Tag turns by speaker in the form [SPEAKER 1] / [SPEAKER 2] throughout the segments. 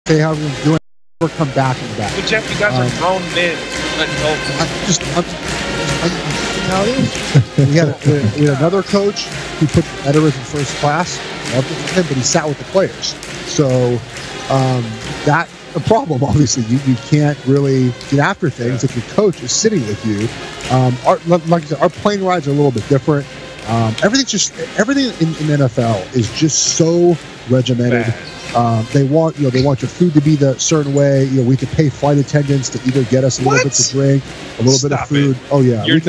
[SPEAKER 1] say how we're doing, or come back and back.
[SPEAKER 2] But Jeff, you guys are grown men.
[SPEAKER 1] How it is. we had another coach who put veterans in first class. Loved it for him, but he sat with the players. So that's a problem. Obviously, you can't really get after things if your coach is sitting with you. Like I said, our plane rides are a little bit different. Everything in NFL is just so regimented. They want your food to be the certain way. We have to pay flight attendants to either get us a little bit to drink, a little bit of food. Oh yeah,
[SPEAKER 2] you're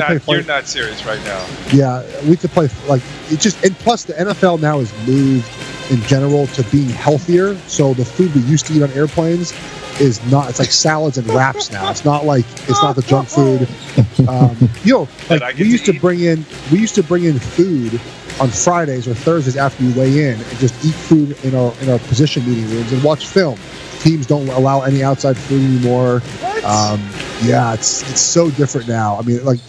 [SPEAKER 2] not serious right now.
[SPEAKER 1] Yeah, we have to play and plus the NFL now has moved in general to being healthier. So the food we used to eat on airplanes is not. It's like salads and wraps now. It's not the junk food. We used to bring in food on Fridays or Thursdays after you weigh in, and just eat food in our position meeting rooms and watch film. Teams don't allow any outside food anymore. Yeah, it's so different now. I mean, like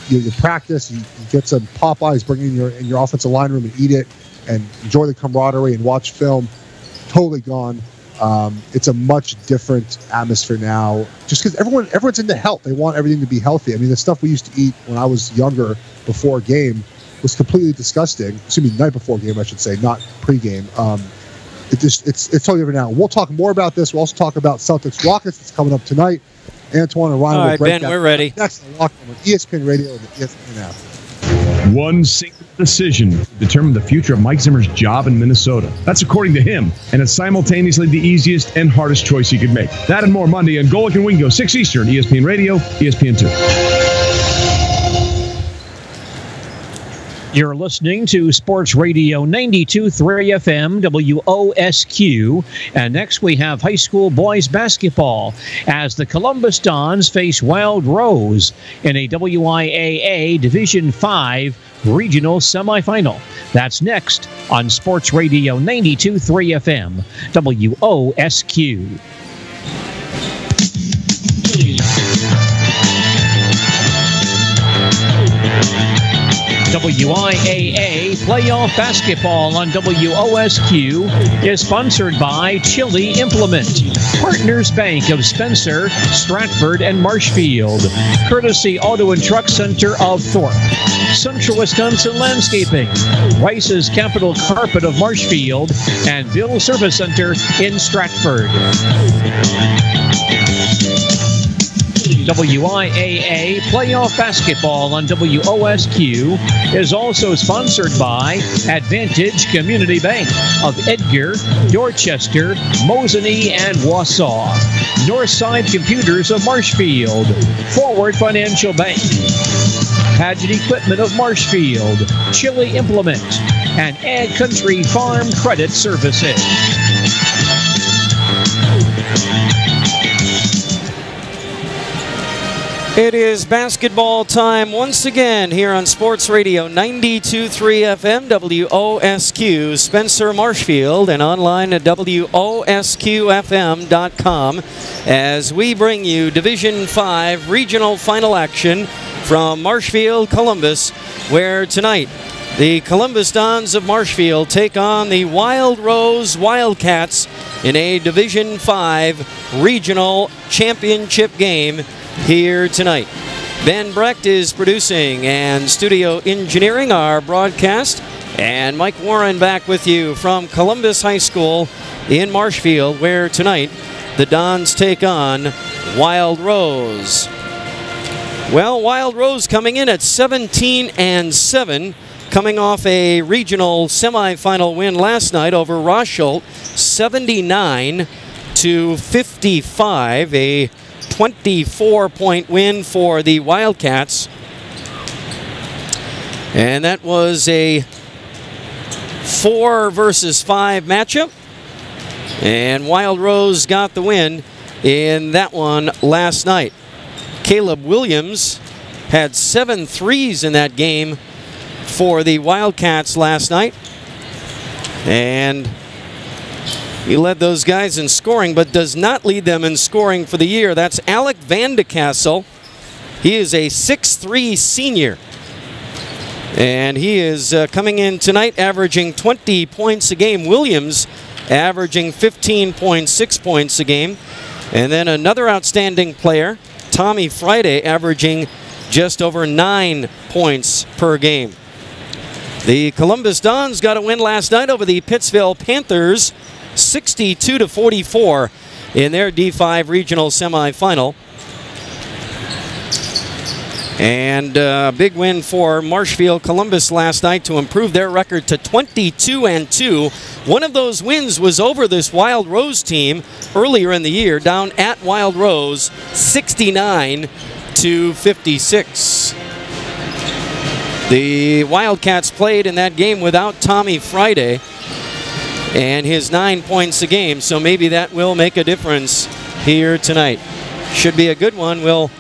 [SPEAKER 1] you practice, you get some Popeyes, bring it in your offensive line room and eat it, and enjoy the camaraderie and watch film. Totally gone. It's a much different atmosphere now, just because everyone's into health. They want everything to be healthy. I mean, the stuff we used to eat when I was younger before a game was completely disgusting. Excuse me, night before game, I should say, not pregame. It's totally different now. We'll talk more about this. We'll also talk about Celtics Rockets that's coming up tonight. Antoine and Ryan
[SPEAKER 3] will break
[SPEAKER 1] that.
[SPEAKER 3] Ben, we're ready.
[SPEAKER 1] Next on Locked On ESPN Radio and the ESPN app.
[SPEAKER 4] One single decision to determine the future of Mike Zimmer's job in Minnesota. That's according to him, and it's simultaneously the easiest and hardest choice he could make. That and more Monday on Golic and Wingo, 6 Eastern, ESPN Radio, ESPN 2.
[SPEAKER 5] You're listening to Sports Radio 92.3 FM WOSQ. And next we have high school boys basketball as the Columbus Dons face Wild Rose in a WIAA Division 5 regional semifinal. That's next on Sports Radio 92.3 FM WOSQ. WIAA Playoff Basketball on WOSQ is sponsored by Chili Implement, Partners Bank of Spencer, Stratford, and Marshfield, courtesy Auto and Truck Center of Thorpe, Central Wisconsin Landscaping, Rice's Capital Carpet of Marshfield, and Bill Service Center in Stratford. WIAA Playoff Basketball on WOSQ is also sponsored by Advantage Community Bank of Edgar, Dorchester, Mosinee, and Wausau, Northside Computers of Marshfield, Forward Financial Bank, Paget Equipment of Marshfield, Chili Implement, and Ag Country Farm Credit Services.
[SPEAKER 3] It is basketball time once again here on Sports Radio 92.3 FM WOSQ, Spencer Marshfield, and online at WOSQFM.com as we bring you Division 5 regional final action from Marshfield, Columbus, where tonight the Columbus Dons of Marshfield take on the Wild Rose Wildcats in a Division 5 regional championship game here tonight. Ben Brecht is producing and studio engineering our broadcast, and Mike Warren back with you from Columbus High School in Marshfield, where tonight the Dons take on Wild Rose. Well, Wild Rose coming in at 17-7, coming off a regional semifinal win last night over Rosholt, 79-55, a 24-point win for the Wildcats. And that was a 4 versus 5 matchup. And Wild Rose got the win in that one last night. Caleb Williams had 7 threes in that game for the Wildcats last night. And he led those guys in scoring, but does not lead them in scoring for the year. That's Alec Vandecastle. He is a 6'3" senior. And he is coming in tonight averaging 20 points a game. Williams averaging 15.6 points a game. And then another outstanding player, Tommy Friday, averaging just over 9 points per game. The Columbus Dons got a win last night over the Pittsville Panthers, 62-44 in their D5 regional semifinal. And a big win for Marshfield Columbus last night to improve their record to 22-2. One of those wins was over this Wild Rose team earlier in the year, down at Wild Rose, 69-56. The Wildcats played in that game without Tommy Friday and his 9 points a game, so maybe that will make a difference here tonight. Should be a good one. We'll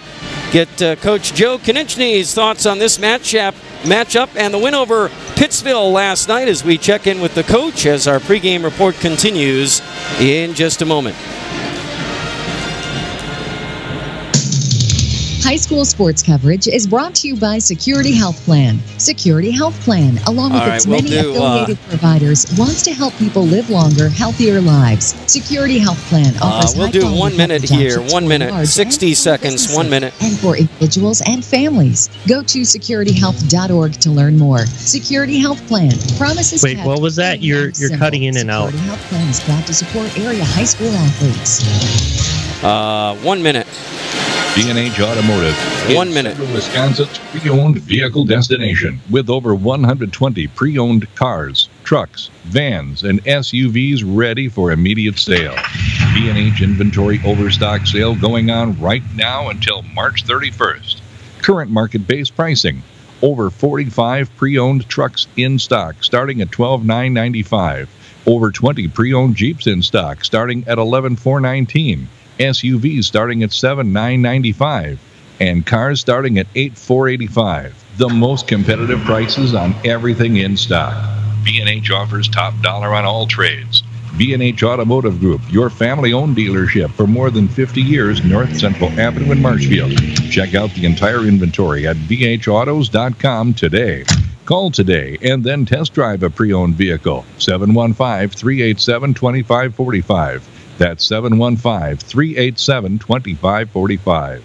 [SPEAKER 3] get Coach Joe Konechny's thoughts on this matchup and the win over Pittsville last night as we check in with the coach as our pregame report continues in just a moment.
[SPEAKER 6] High school sports coverage is brought to you by Security Health Plan. Security Health Plan, along with its many affiliated providers, wants to help people live longer, healthier lives. Security Health Plan offers
[SPEAKER 3] we'll do 1 minute here, 1 minute, 60 seconds, 1 minute.
[SPEAKER 6] And for individuals and families. Go to securityhealth.org to learn more. Security Health Plan promises.
[SPEAKER 7] Wait, what was that? You're cutting in and out.
[SPEAKER 6] Security Health Plan is proud to support area high school athletes.
[SPEAKER 3] 1 minute.
[SPEAKER 8] B&H Automotive.
[SPEAKER 3] 1 minute.
[SPEAKER 8] Wisconsin's pre-owned vehicle destination with over 120 pre-owned cars, trucks, vans, and SUVs ready for immediate sale. B&H inventory overstock sale going on right now until March 31st. Current market-based pricing. Over 45 pre-owned trucks in stock starting at $12,995. Over 20 pre-owned Jeeps in stock starting at $11,419. SUVs starting at $7,995 and cars starting at $8,485. The most competitive prices on everything in stock. B&H offers top dollar on all trades. B&H Automotive Group, your family-owned dealership for more than 50 years, North Central Avenue in Marshfield. Check out the entire inventory at bhautos.com today. Call today and then test drive a pre-owned vehicle. 715-387-2545. That's 715-387-2545.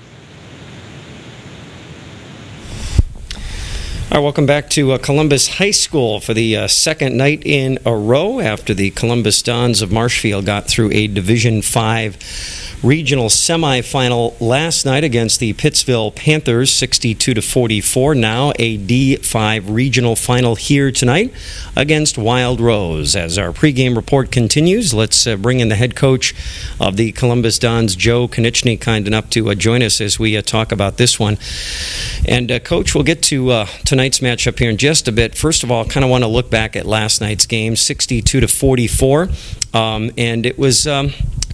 [SPEAKER 3] All right, welcome back to Columbus High School for the second night in a row after the Columbus Dons of Marshfield got through a Division V regional semifinal last night against the Pittsville Panthers, 62-44. Now a D5 regional final here tonight against Wild Rose. As our pregame report continues, let's bring in the head coach of the Columbus Dons, Joe Konechny, kind enough to join us as we talk about this one. And Coach, we'll get to tonight's matchup here in just a bit. First of all, kind of want to look back at last night's game, 62-44, and it was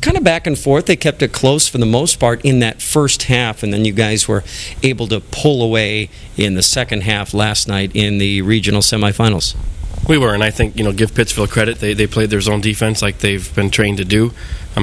[SPEAKER 3] kind of back and forth. They kept it close for the most part in that first half, and then you guys were able to pull away in the second half last night in the regional semifinals.
[SPEAKER 9] We were, and I think, give Pittsville credit. They played their zone defense like they've been trained to do.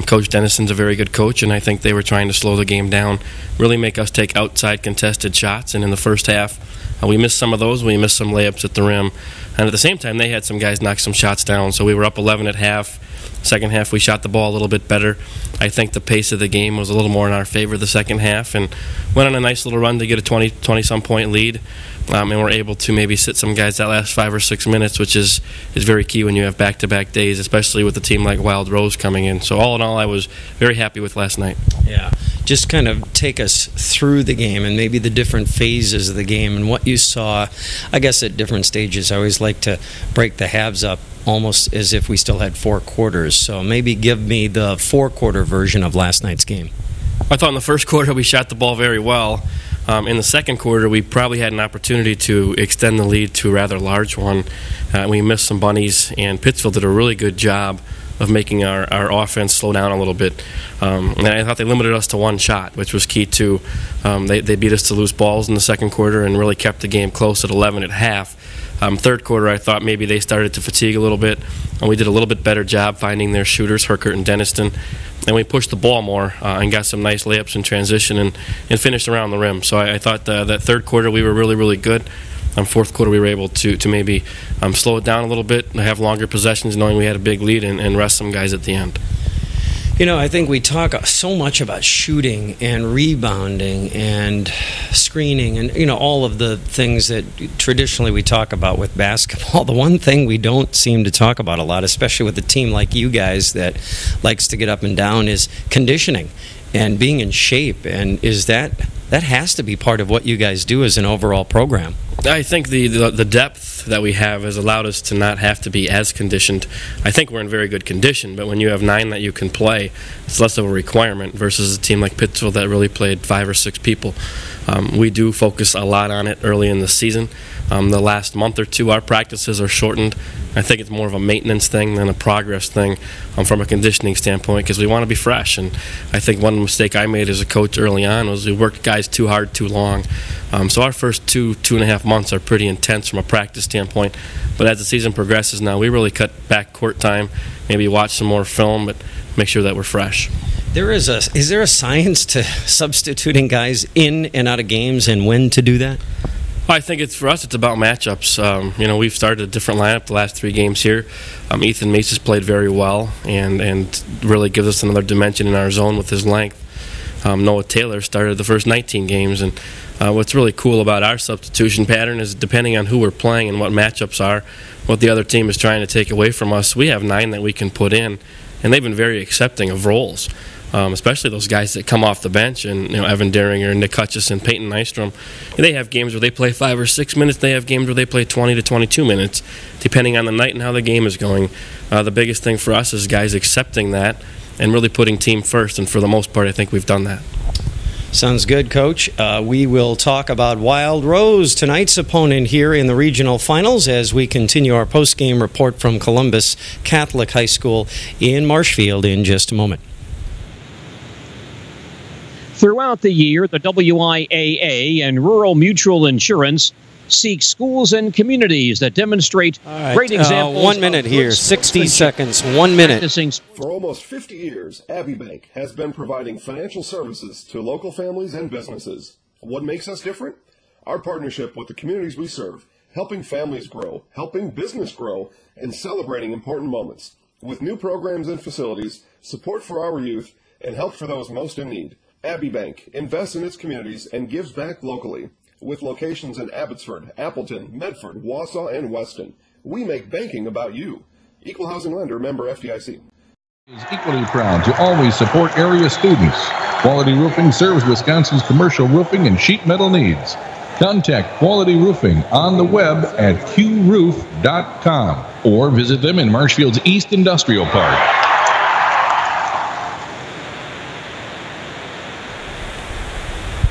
[SPEAKER 9] Coach Dennison's a very good coach, and I think they were trying to slow the game down, really make us take outside contested shots, and in the first half, we missed some of those. We missed some layups at the rim, and at the same time, they had some guys knock some shots down, so we were up 11 at half. Second half, we shot the ball a little bit better. I think the pace of the game was a little more in our favor the second half, and went on a nice little run to get a 20-some point lead, and we're able to maybe sit some guys that last 5 or 6 minutes, which is very key when you have back-to-back days, especially with a team like Wild Rose coming in. So all in all, I was very happy with last night.
[SPEAKER 3] Yeah. Just kind of take us through the game and maybe the different phases of the game and what you saw, I guess, at different stages. I always like to break the halves up almost as if we still had 4 quarters. So maybe give me the 4-quarter version of last night's game.
[SPEAKER 9] I thought in the first quarter we shot the ball very well. In the second quarter, we probably had an opportunity to extend the lead to a rather large one. We missed some bunnies, and Pittsville did a really good job of making our offense slow down a little bit. And I thought they limited us to 1 shot, which was key too. They beat us to loose balls in the second quarter and really kept the game close at 11 at half. Third quarter, I thought maybe they started to fatigue a little bit, and we did a little bit better job finding their shooters, Herkert and Denniston. And we pushed the ball more and got some nice layups in transition and finished around the rim. So I thought that third quarter we were really, really good. Fourth quarter, we were able to maybe slow it down a little bit, have longer possessions, knowing we had a big lead, and rest some guys at the end.
[SPEAKER 3] I think we talk so much about shooting and rebounding and screening and, all of the things that traditionally we talk about with basketball. The one thing we don't seem to talk about a lot, especially with a team like you guys that likes to get up and down, is conditioning and being in shape. And that has to be part of what you guys do as an overall program.
[SPEAKER 9] I think the depth that we have has allowed us to not have to be as conditioned. I think we're in very good condition, but when you have 9 that you can play, it's less of a requirement versus a team like Pittsville that really played 5 or 6 people. We do focus a lot on it early in the season. The last month or two, our practices are shortened. I think it's more of a maintenance thing than a progress thing from a conditioning standpoint, because we want to be fresh. And I think one mistake I made as a coach early on was we worked guys too hard too long. So our first 2.5 months are pretty intense from a practice standpoint. But as the season progresses now, we really cut back court time, maybe watch some more film, but make sure that we're fresh.
[SPEAKER 3] Is there a science to substituting guys in and out of games and when to do that?
[SPEAKER 9] Well, I think for us, it's about matchups. We've started a different lineup the last 3 games here. Ethan Mace has played very well and really gives us another dimension in our zone with his length. Noah Taylor started the first 19 games, and what's really cool about our substitution pattern is depending on who we're playing and what matchups are, what the other team is trying to take away from us, we have 9 that we can put in, and they've been very accepting of roles. Especially those guys that come off the bench, and Evan Deringer, Nick Hutchison, Peyton Nystrom. They have games where they play 5 or 6 minutes. They have games where they play 20 to 22 minutes, depending on the night and how the game is going. The biggest thing for us is guys accepting that and really putting team first, and for the most part, I think we've done that.
[SPEAKER 3] Sounds good, Coach. We will talk about Wild Rose, tonight's opponent here in the regional finals, as we continue our post-game report from Columbus Catholic High School in Marshfield in just a moment.
[SPEAKER 5] Throughout the year, the WIAA and Rural Mutual Insurance seek schools and communities that demonstrate great examples.
[SPEAKER 3] 1 minute here, 60 seconds, 1 minute.
[SPEAKER 10] For almost 50 years, Abbey Bank has been providing financial services to local families and businesses. What makes us different? Our partnership with the communities we serve, helping families grow, helping business grow, and celebrating important moments. With new programs and facilities, support for our youth, and help for those most in need. Abbey Bank invests in its communities and gives back locally. With locations in Abbotsford, Appleton, Medford, Wausau, and Weston, we make banking about you. Equal Housing Lender, member FDIC.
[SPEAKER 8] Is equally proud to always support area students. Quality Roofing serves Wisconsin's commercial roofing and sheet metal needs. Contact Quality Roofing on the web at qroof.com or visit them in Marshfield's East Industrial Park.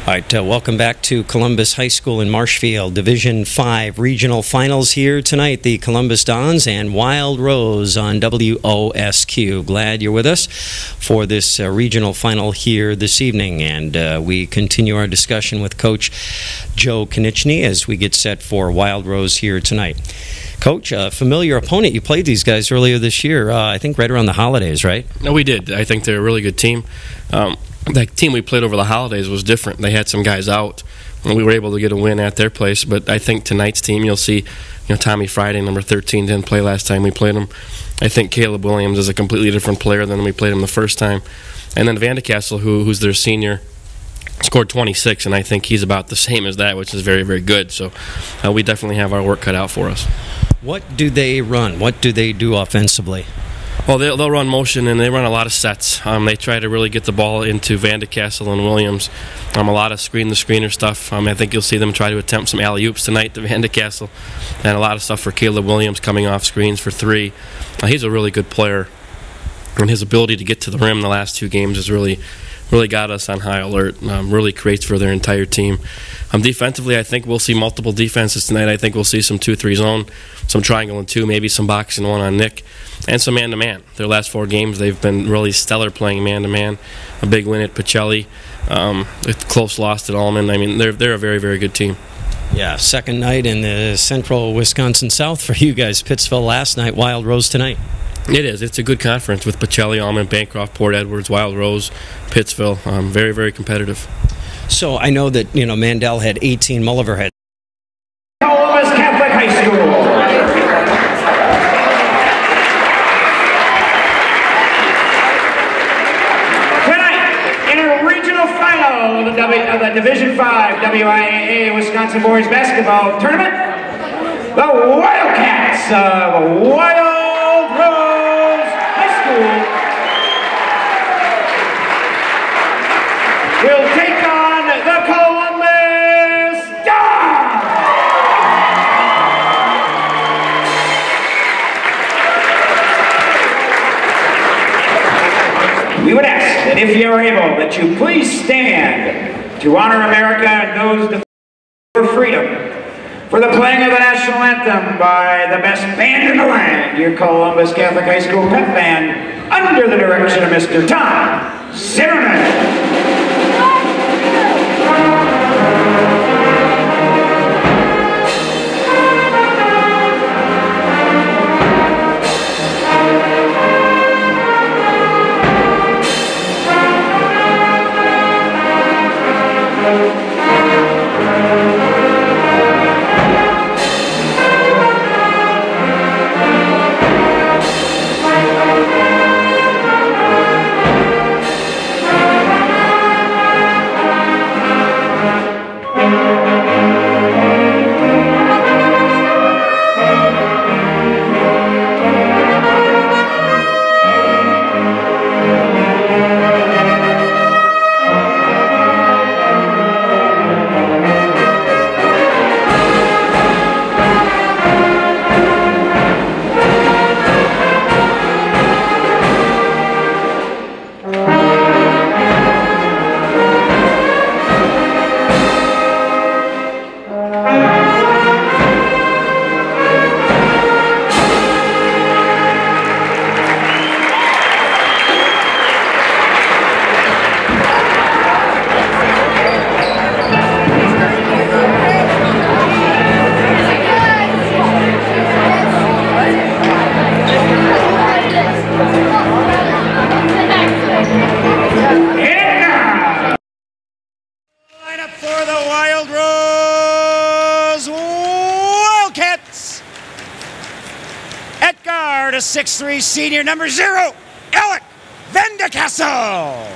[SPEAKER 3] All right, welcome back to Columbus High School in Marshfield. Division 5 regional finals here tonight. The Columbus Dons and Wild Rose on WOSQ. Glad you're with us for this regional final here this evening. And we continue our discussion with Coach Joe Konieczny as we get set for Wild Rose here tonight. Coach, a familiar opponent. You played these guys earlier this year, I think right around the holidays, right?
[SPEAKER 9] No, we did. I think they're a really good team. That team we played over the holidays was different. They had some guys out, and we were able to get a win at their place. But I think tonight's team, you'll see, Tommy Friday, number 13, didn't play last time we played him. I think Caleb Williams is a completely different player than we played him the first time. And then Vandecastle, who's their senior, scored 26, and I think he's about the same as that, which is very, very good. So we definitely have our work cut out for us.
[SPEAKER 3] What do they run? What do they do offensively?
[SPEAKER 9] Well, they'll run motion, and they run a lot of sets. They try to really get the ball into Vandecastle and Williams. A lot of screen-the-screener stuff. I think you'll see them try to attempt some alley-oops tonight to Vandecastle, and a lot of stuff for Caleb Williams coming off screens for 3. He's a really good player, and his ability to get to the rim the last 2 games has really got us on high alert. Really creates for their entire team. Defensively, I think we'll see multiple defenses tonight. I think we'll see some 2-3 zone, some triangle and 2, maybe some box and 1 on Nick, and some man-to-man. Their last 4 games, they've been really stellar playing man-to-man. A big win at Pacelli, a close loss at Allman. They're a very, very good team.
[SPEAKER 3] Yeah, second night in the Central Wisconsin South for you guys. Pittsville last night, Wild Rose tonight.
[SPEAKER 9] It is. It's a good conference with Pacelli, Allman, Bancroft, Port Edwards, Wild Rose, Pittsville. Very, very competitive.
[SPEAKER 3] So I know that Mandel had 18, Mulliver had.
[SPEAKER 11] regional final of the Division 5 WIAA Wisconsin Boys Basketball Tournament. The Wildcats of Wild Rose High School will take on the Columbus Dons. We would ask that if you are able, that you please stand to honor America and those defending for freedom for the playing of the national anthem by the best band in the land, your Columbus Catholic High School pep band, under the direction of Mr. Tom Zimmerman.
[SPEAKER 12] At guard, a 6'3" senior, number 0, Alec Vendecastle.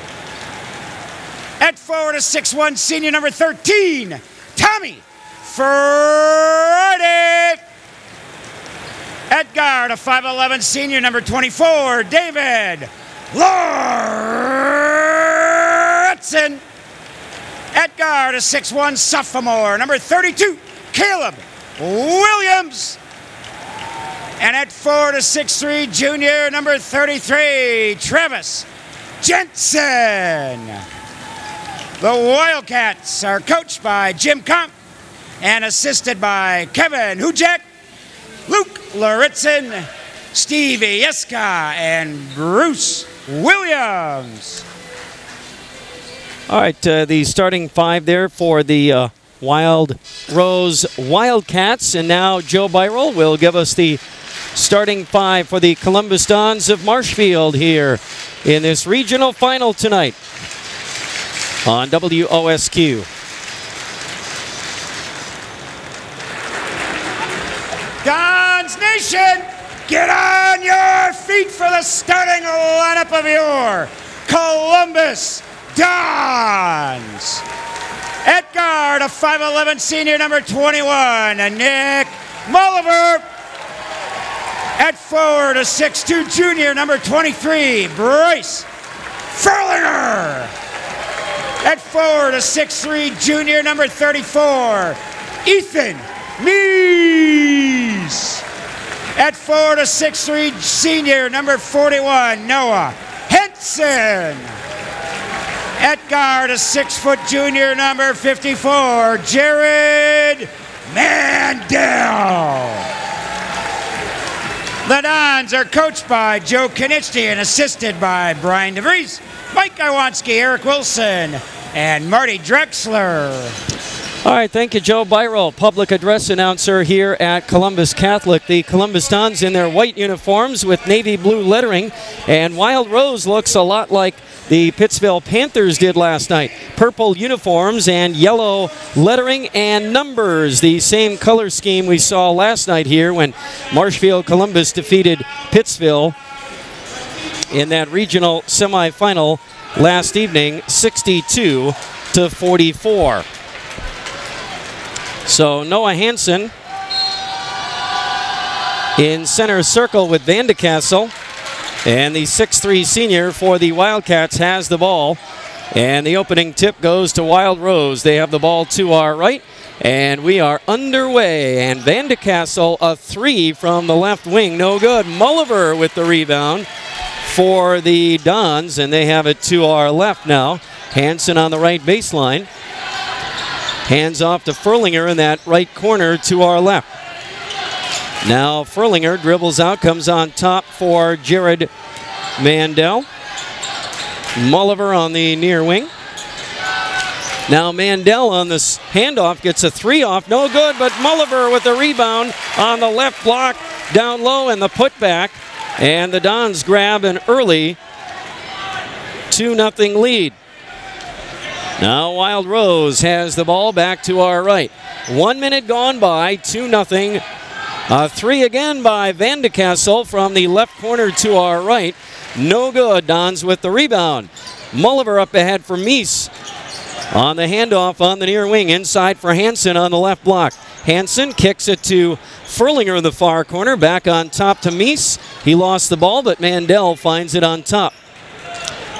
[SPEAKER 12] At forward, a 6'1" senior, number 13, Tommy Friday. At guard, a 5'11" senior, number 24, David Lauritsen. At guard, a 6'1" sophomore, number 32, Caleb Williams. And at forward, a 6'3" junior, number 33, Travis Jensen. The Wildcats are coached by Jim Comp and assisted by Kevin Hujek, Luke Lauritsen, Steve Ieska, and Bruce Williams.
[SPEAKER 3] All right, the starting 5 there for the Wild Rose Wildcats. And now Joe Byrell will give us the starting 5 for the Columbus Dons of Marshfield here in this regional final tonight on WOSQ.
[SPEAKER 12] Dons Nation, get on your feet for the starting lineup of your Columbus Dons. At guard, a 5'11" senior, number 21, Nick Mulliver. At forward, a 6'2" junior, number 23, Bryce Furlinger. At forward, a 6'3" junior, number 34, Ethan Meese. At forward, a 6'3" senior, number 41, Noah Henson. At guard, a 6' junior, number 54, Jared Mandel. The Dons are coached by Joe Konitsky and assisted by Brian DeVries, Mike Iwanski, Eric Wilson, and Marty Drexler.
[SPEAKER 3] All right, thank you, Joe Byrell, public address announcer here at Columbus Catholic. The Columbus Dons in their white uniforms with navy blue lettering, and Wild Rose looks a lot like the Pittsville Panthers did last night. Purple uniforms and yellow lettering and numbers, the same color scheme we saw last night here when Marshfield Columbus defeated Pittsville in that regional semifinal last evening, 62-44. So Noah Hansen in center circle with Vandecastle. And the 6'3 senior for the Wildcats has the ball. And the opening tip goes to Wild Rose. They have the ball to our right. And we are underway. And Vandecastle, a 3 from the left wing. No good. Mulliver with the rebound for the Dons. And they have it to our left now. Hansen on the right baseline. Hands off to Furlinger in that right corner to our left. Now Furlinger dribbles out, comes on top for Jared Mandel. Mulliver on the near wing. Now Mandel on this handoff gets a 3 off, no good, but Mulliver with the rebound on the left block, down low and the putback. And the Dons grab an early 2-0 lead. Now Wild Rose has the ball back to our right. 1 minute gone by, 2-0. A 3 again by Vandecastle from the left corner to our right. No good. Dons with the rebound. Mulliver up ahead for Meese. On the handoff on the near wing. Inside for Hansen on the left block. Hansen kicks it to Furlinger in the far corner. Back on top to Meese. He lost the ball, but Mandel finds it on top.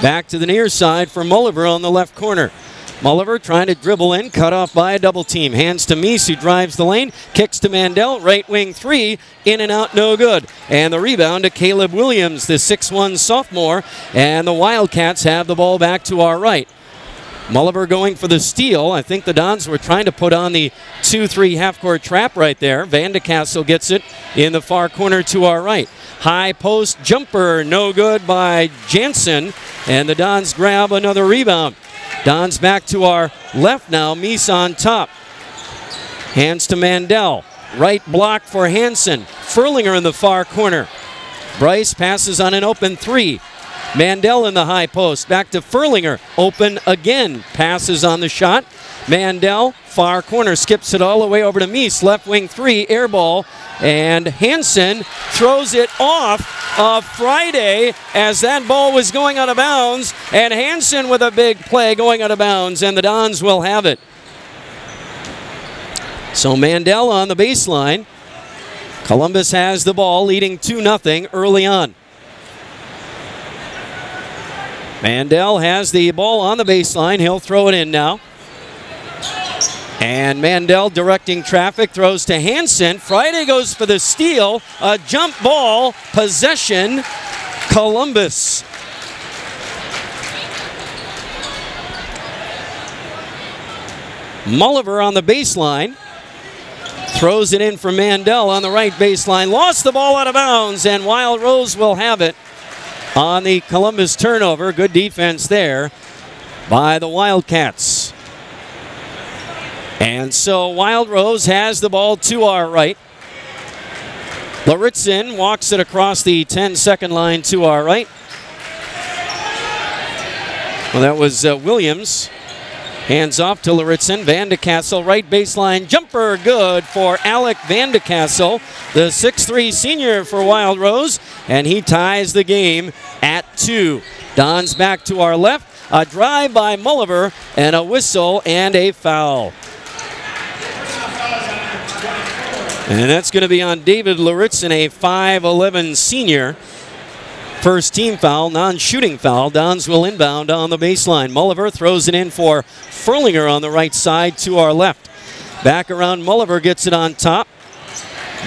[SPEAKER 3] Back to the near side for Mulliver on the left corner. Mulliver trying to dribble in, cut off by a double team. Hands to Meese, who drives the lane, kicks to Mandel, right wing 3, in and out, no good. And the rebound to Caleb Williams, the 6'1 sophomore, and the Wildcats have the ball back to our right. Mulliver going for the steal. I think the Dons were trying to put on the 2-3 half-court trap right there. Vandecastle gets it in the far corner to our right. High post jumper, no good by Jansen, and the Dons grab another rebound. Dons back to our left now. Meese on top. Hands to Mandel. Right block for Hansen. Furlinger in the far corner. Bryce passes on an open 3. Mandel in the high post. Back to Furlinger. Open again. Passes on the shot. Mandel, far corner, skips it all the way over to Meese. Left wing 3, air ball. And Hansen throws it off Friday as that ball was going out of bounds. And Hansen with a big play going out of bounds, and the Dons will have it. So Mandel on the baseline. Columbus has the ball, leading 2-0 early on. Mandel has the ball on the baseline. He'll throw it in now. And Mandel directing traffic, throws to Hansen. Friday goes for the steal. A jump ball, possession, Columbus. Mulliver on the baseline. Throws it in for Mandel on the right baseline. Lost the ball out of bounds, and Wild Rose will have it on the Columbus turnover. Good defense there by the Wildcats. And so Wild Rose has the ball to our right. Laritzin walks it across the 10-second line to our right. Well, that was Williams. Hands off to Laritzin. Vandecastle, right baseline jumper, good for Alec Vandecastle, the 6'3 senior for Wild Rose, and he ties the game at 2. Dons back to our left. A drive by Mulliver, and a whistle and a foul. And that's going to be on David Laritzin, a 5'11 senior. First team foul, non-shooting foul. Dons will inbound on the baseline. Mulliver throws it in for Furlinger on the right side to our left. Back around, Mulliver gets it on top.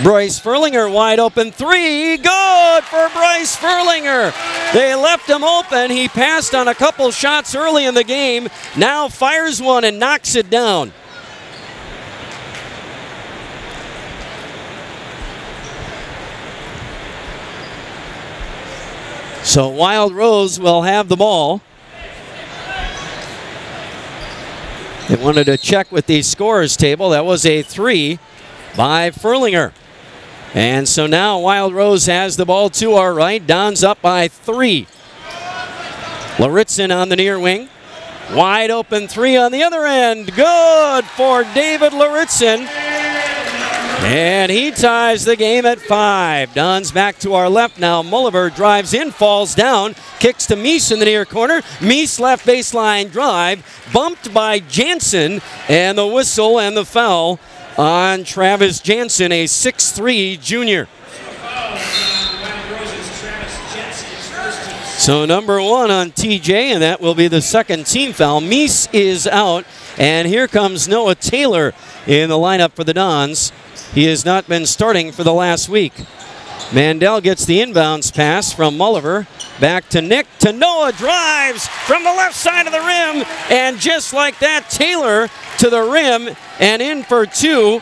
[SPEAKER 3] Bryce Furlinger wide open 3. Good for Bryce Furlinger. They left him open. He passed on a couple shots early in the game. Now fires one and knocks it down. So Wild Rose will have the ball. They wanted to check with the scorers table. That was a 3 by Furlinger. And so now Wild Rose has the ball to our right. Dons up by 3. Laritzin on the near wing. Wide open 3 on the other end. Good for David Laritzin. And he ties the game at 5. Don's back to our left now. Mulliver drives in, falls down, kicks to Meese in the near corner. Meese left baseline drive, bumped by Jansen, and the whistle and the foul on Travis Jansen, a 6'3 junior. So number 1 on TJ, and that will be the second team foul. Meese is out, and here comes Noah Taylor in the lineup for the Dons. He has not been starting for the last week. Mandel gets the inbounds pass from Mulliver. Back to Nick, to Noah, drives from the left side of the rim, and just like that, Taylor to the rim and in for 2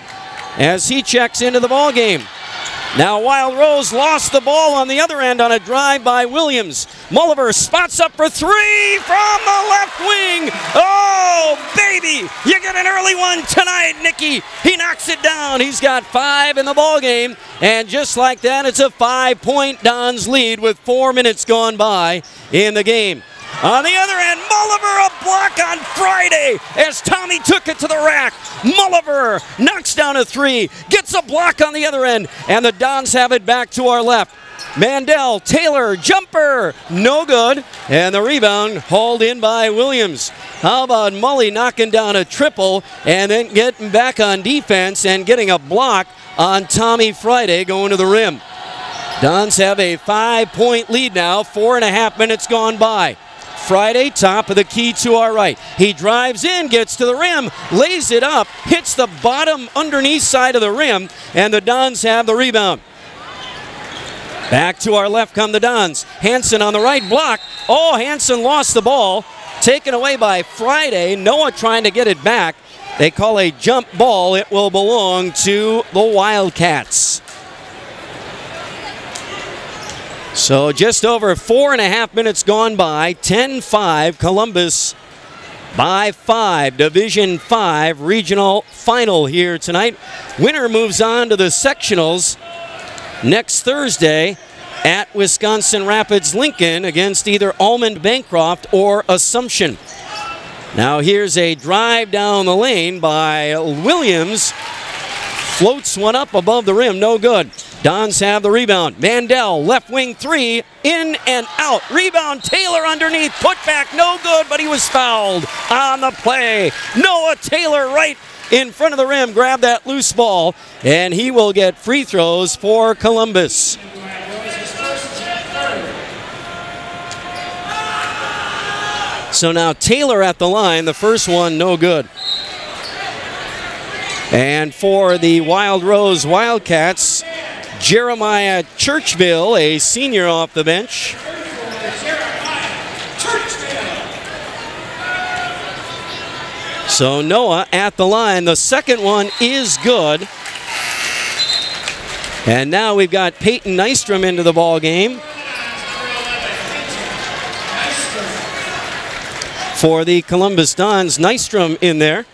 [SPEAKER 3] as he checks into the ball game. Now Wild Rose lost the ball on the other end on a drive by Williams. Mulliver spots up for 3 from the left wing. Oh, baby, you get an early one tonight, Nicky. He knocks it down. He's got 5 in the ball game, and just like that, it's a 5-point Dons lead with 4 minutes gone by in the game. On the other end, Mulliver, a block on Friday as Tommy took it to the rack. Mulliver knocks down a 3, gets a block on the other end, and the Dons have it back to our left. Mandel, Taylor, jumper, no good, and the rebound hauled in by Williams. How about Mully knocking down a triple and then getting back on defense and getting a block on Tommy Friday going to the rim. Dons have a 5-point lead now, 4.5 minutes gone by. Friday, top of the key to our right. He drives in, gets to the rim, lays it up, hits the bottom underneath side of the rim, and the Dons have the rebound. Back to our left come the Dons. Hansen on the right block. Oh, Hansen lost the ball. Taken away by Friday. Noah trying to get it back. They call a jump ball. It will belong to the Wildcats. So just over 4.5 minutes gone by, 10-5, Columbus by 5, Division 5 regional final here tonight. Winner moves on to the sectionals next Thursday at Wisconsin Rapids Lincoln against either Almond Bancroft or Assumption. Now here's a drive down the lane by Williams. Floats one up above the rim, no good. Dons have the rebound. Mandel, left wing 3, in and out. Rebound, Taylor underneath, put back, no good, but he was fouled on the play. Noah Taylor right in front of the rim, grabbed that loose ball, and he will get free throws for Columbus. So now Taylor at the line, the first one no good. And for the Wild Rose Wildcats, Jeremiah Churchville, a senior off the bench. So Noah at the line. The second one is good. And now we've got Peyton Nystrom into the ball game for the Columbus Dons. Nystrom in there.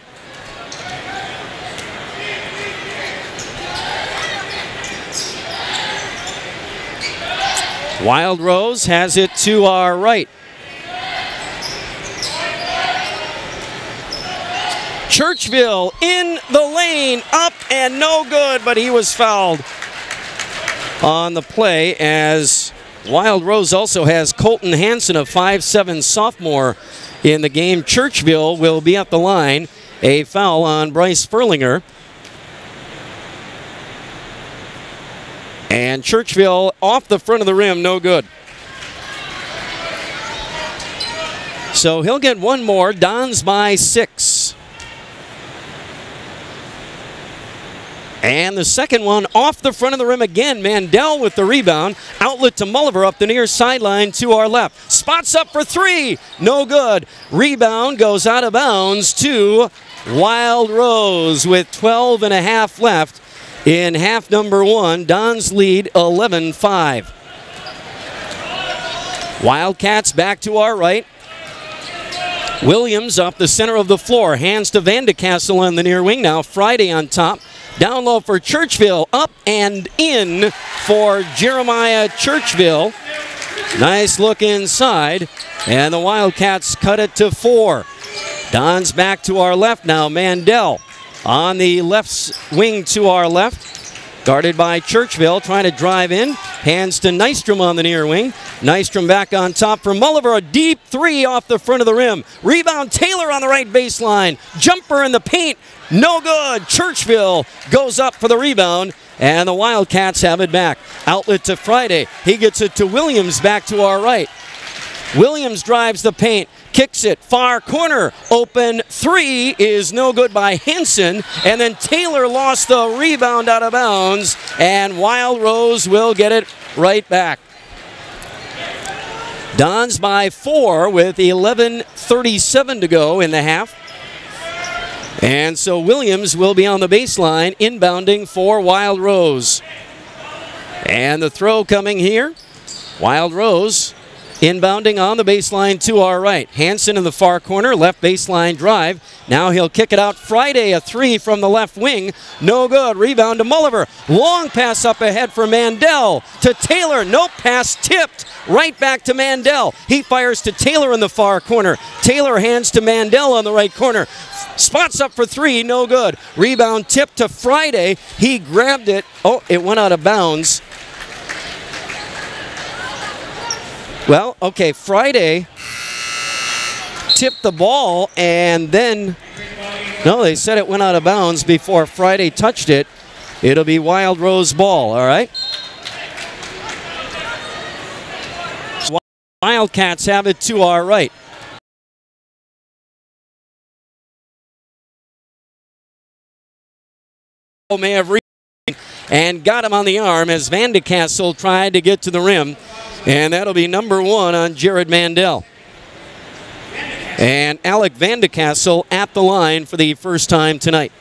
[SPEAKER 3] Wild Rose has it to our right. Churchville in the lane, up and no good, but he was fouled on the play as Wild Rose also has Colton Hansen, a 5'7" sophomore in the game. Churchville will be at the line. A foul on Bryce Furlinger. And Churchville off the front of the rim, no good. So he'll get one more. Dons by 6. And the second one off the front of the rim again. Mandel with the rebound. Outlet to Mulliver up the near sideline to our left. Spots up for 3. No good. Rebound goes out of bounds to Wild Rose with 12.5 left. In half number 1, Dons lead 11-5. Wildcats back to our right. Williams up the center of the floor. Hands to Vandecastle on the near wing. Now Friday on top. Down low for Churchville. Up and in for Jeremiah Churchville. Nice look inside. And the Wildcats cut it to 4. Dons back to our left now. Mandel on the left wing to our left. Guarded by Churchville, trying to drive in. Hands to Nystrom on the near wing. Nystrom back on top for Mulliver. A deep three off the front of the rim. Rebound Taylor on the right baseline. Jumper in the paint. No good. Churchville goes up for the rebound. And the Wildcats have it back. Outlet to Friday. He gets it to Williams back to our right. Williams drives the paint. Kicks it, far corner, open three is no good by Henson, and then Taylor lost the rebound out of bounds, and Wild Rose will get it right back. Dons by 4 with 11:37 to go in the half. And so Williams will be on the baseline, inbounding for Wild Rose. And the throw coming here, Wild Rose inbounding on the baseline to our right. Hanson in the far corner, left baseline drive. Now he'll kick it out. Friday, a three from the left wing. No good. Rebound to Mulliver. Long pass up ahead for Mandel. To Taylor. No pass tipped. Right back to Mandel. He fires to Taylor in the far corner. Taylor hands to Mandel on the right corner. Spots up for three. No good. Rebound tipped to Friday. He grabbed it. Oh, it went out of bounds. Well, okay, Friday tipped the ball and then, no, they said it went out of bounds before Friday touched it. It'll be Wild Rose ball, all right? Wildcats have it to our right. May have reached and got him on the arm as Van de Castle tried to get to the rim. And that'll be number 1 on Jared Mandel. And Alec Van de Castle at the line for the first time tonight.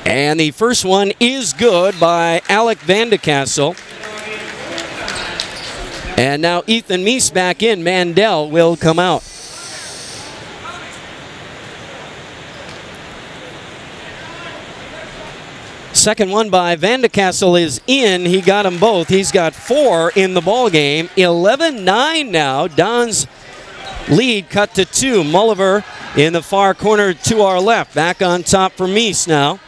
[SPEAKER 3] And the first one is good by Alec Van de Castle. And now Ethan Meese back in. Mandel will come out. Second one by Van de Castle is in. He got them both. He's got 4 in the ball game. 11-9 now. Don's lead cut to 2. Mulliver in the far corner to our left. Back on top for Meese now.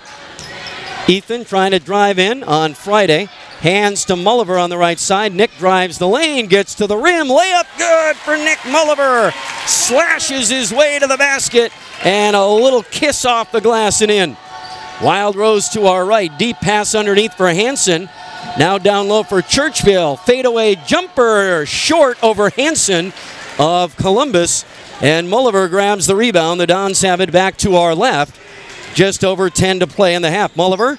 [SPEAKER 3] Ethan trying to drive in on Friday. Hands to Mulliver on the right side. Nick drives the lane, gets to the rim. Layup good for Nick Mulliver. Slashes his way to the basket. And a little kiss off the glass and in. Wild Rose to our right. Deep pass underneath for Hanson. Now down low for Churchville. Fadeaway jumper short over Hanson of Columbus. And Mulliver grabs the rebound. The Dons have it back to our left. Just over 10 to play in the half. Mulliver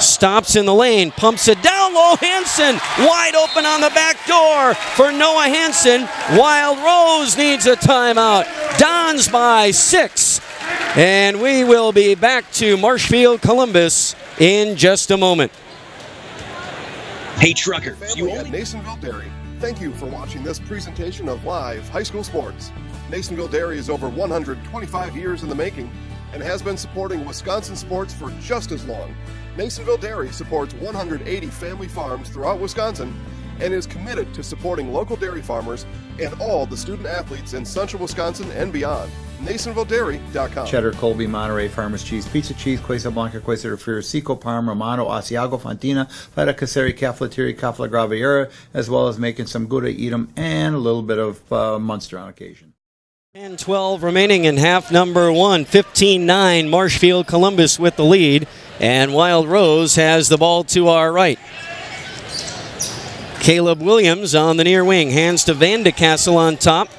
[SPEAKER 3] stops in the lane. Pumps it down low. Hanson wide open on the back door for Noah Hanson. Wild Rose needs a timeout. Dons by 6. And we will be back to Marshfield, Columbus in just a moment.
[SPEAKER 13] Hey, truckers,
[SPEAKER 10] family at Nasonville Dairy. Thank you for watching this presentation of live high school sports. Nasonville Dairy is over 125 years in the making and has been supporting Wisconsin sports for just as long. Nasonville Dairy supports 180 family farms throughout Wisconsin and is committed to supporting local dairy farmers and all the student athletes in central Wisconsin and beyond. NasonvilleDairy.com.
[SPEAKER 14] Cheddar, Colby, Monterey, Farmers Cheese, Pizza Cheese, Quesa Blanca, Quesa de Friar, Seco, Parm, Romano, Asiago, Fontina, Feta Caseri, Cafetieri, Cafla Graviera, as well as making some Gouda, Edam, and a little bit of Munster on occasion.
[SPEAKER 3] 10-12 remaining in half number 1. 15-9, Marshfield Columbus with the lead. And Wild Rose has the ball to our right. Caleb Williams on the near wing. Hands to Van de Castle on top.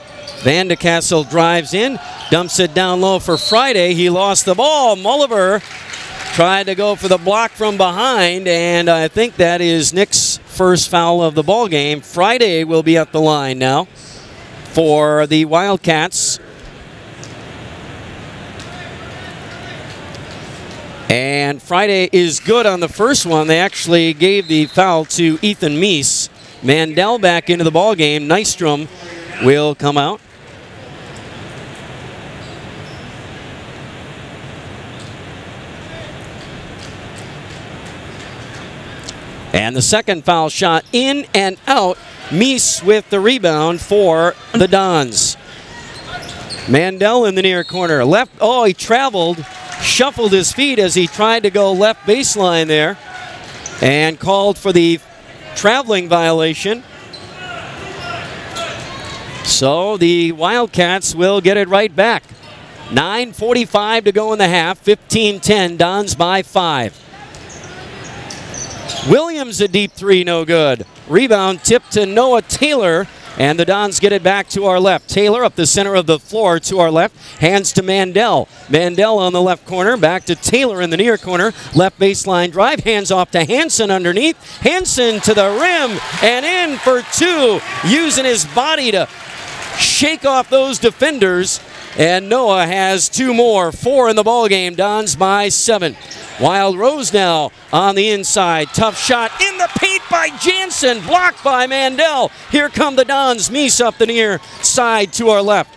[SPEAKER 3] Van de Castle drives in. Dumps it down low for Friday. He lost the ball. Mulliver tried to go for the block from behind. And I think that is Nick's first foul of the ball game. Friday will be at the line now for the Wildcats. And Friday is good on the first one. They actually gave the foul to Ethan Meese. Mandel back into the ball game. Nystrom will come out. And the second foul shot in and out. Meese with the rebound for the Dons. Mandel in the near corner. Left, oh, he traveled, shuffled his feet as he tried to go left baseline there and called for the traveling violation. So the Wildcats will get it right back. 9:45 to go in the half. 15-10, Dons by 5. Williams, a deep three, no good. Rebound tipped to Noah Taylor, and the Dons get it back to our left. Taylor up the center of the floor to our left, hands to Mandel. Mandel on the left corner, back to Taylor in the near corner. Left baseline drive, hands off to Hansen underneath. Hansen to the rim and in for two, using his body to shake off those defenders. And Noah has two more, 4 in the ballgame. Dons by 7. Wild Rose now on the inside. Tough shot in the paint by Jansen. Blocked by Mandel. Here come the Dons. Meese up the near side to our left.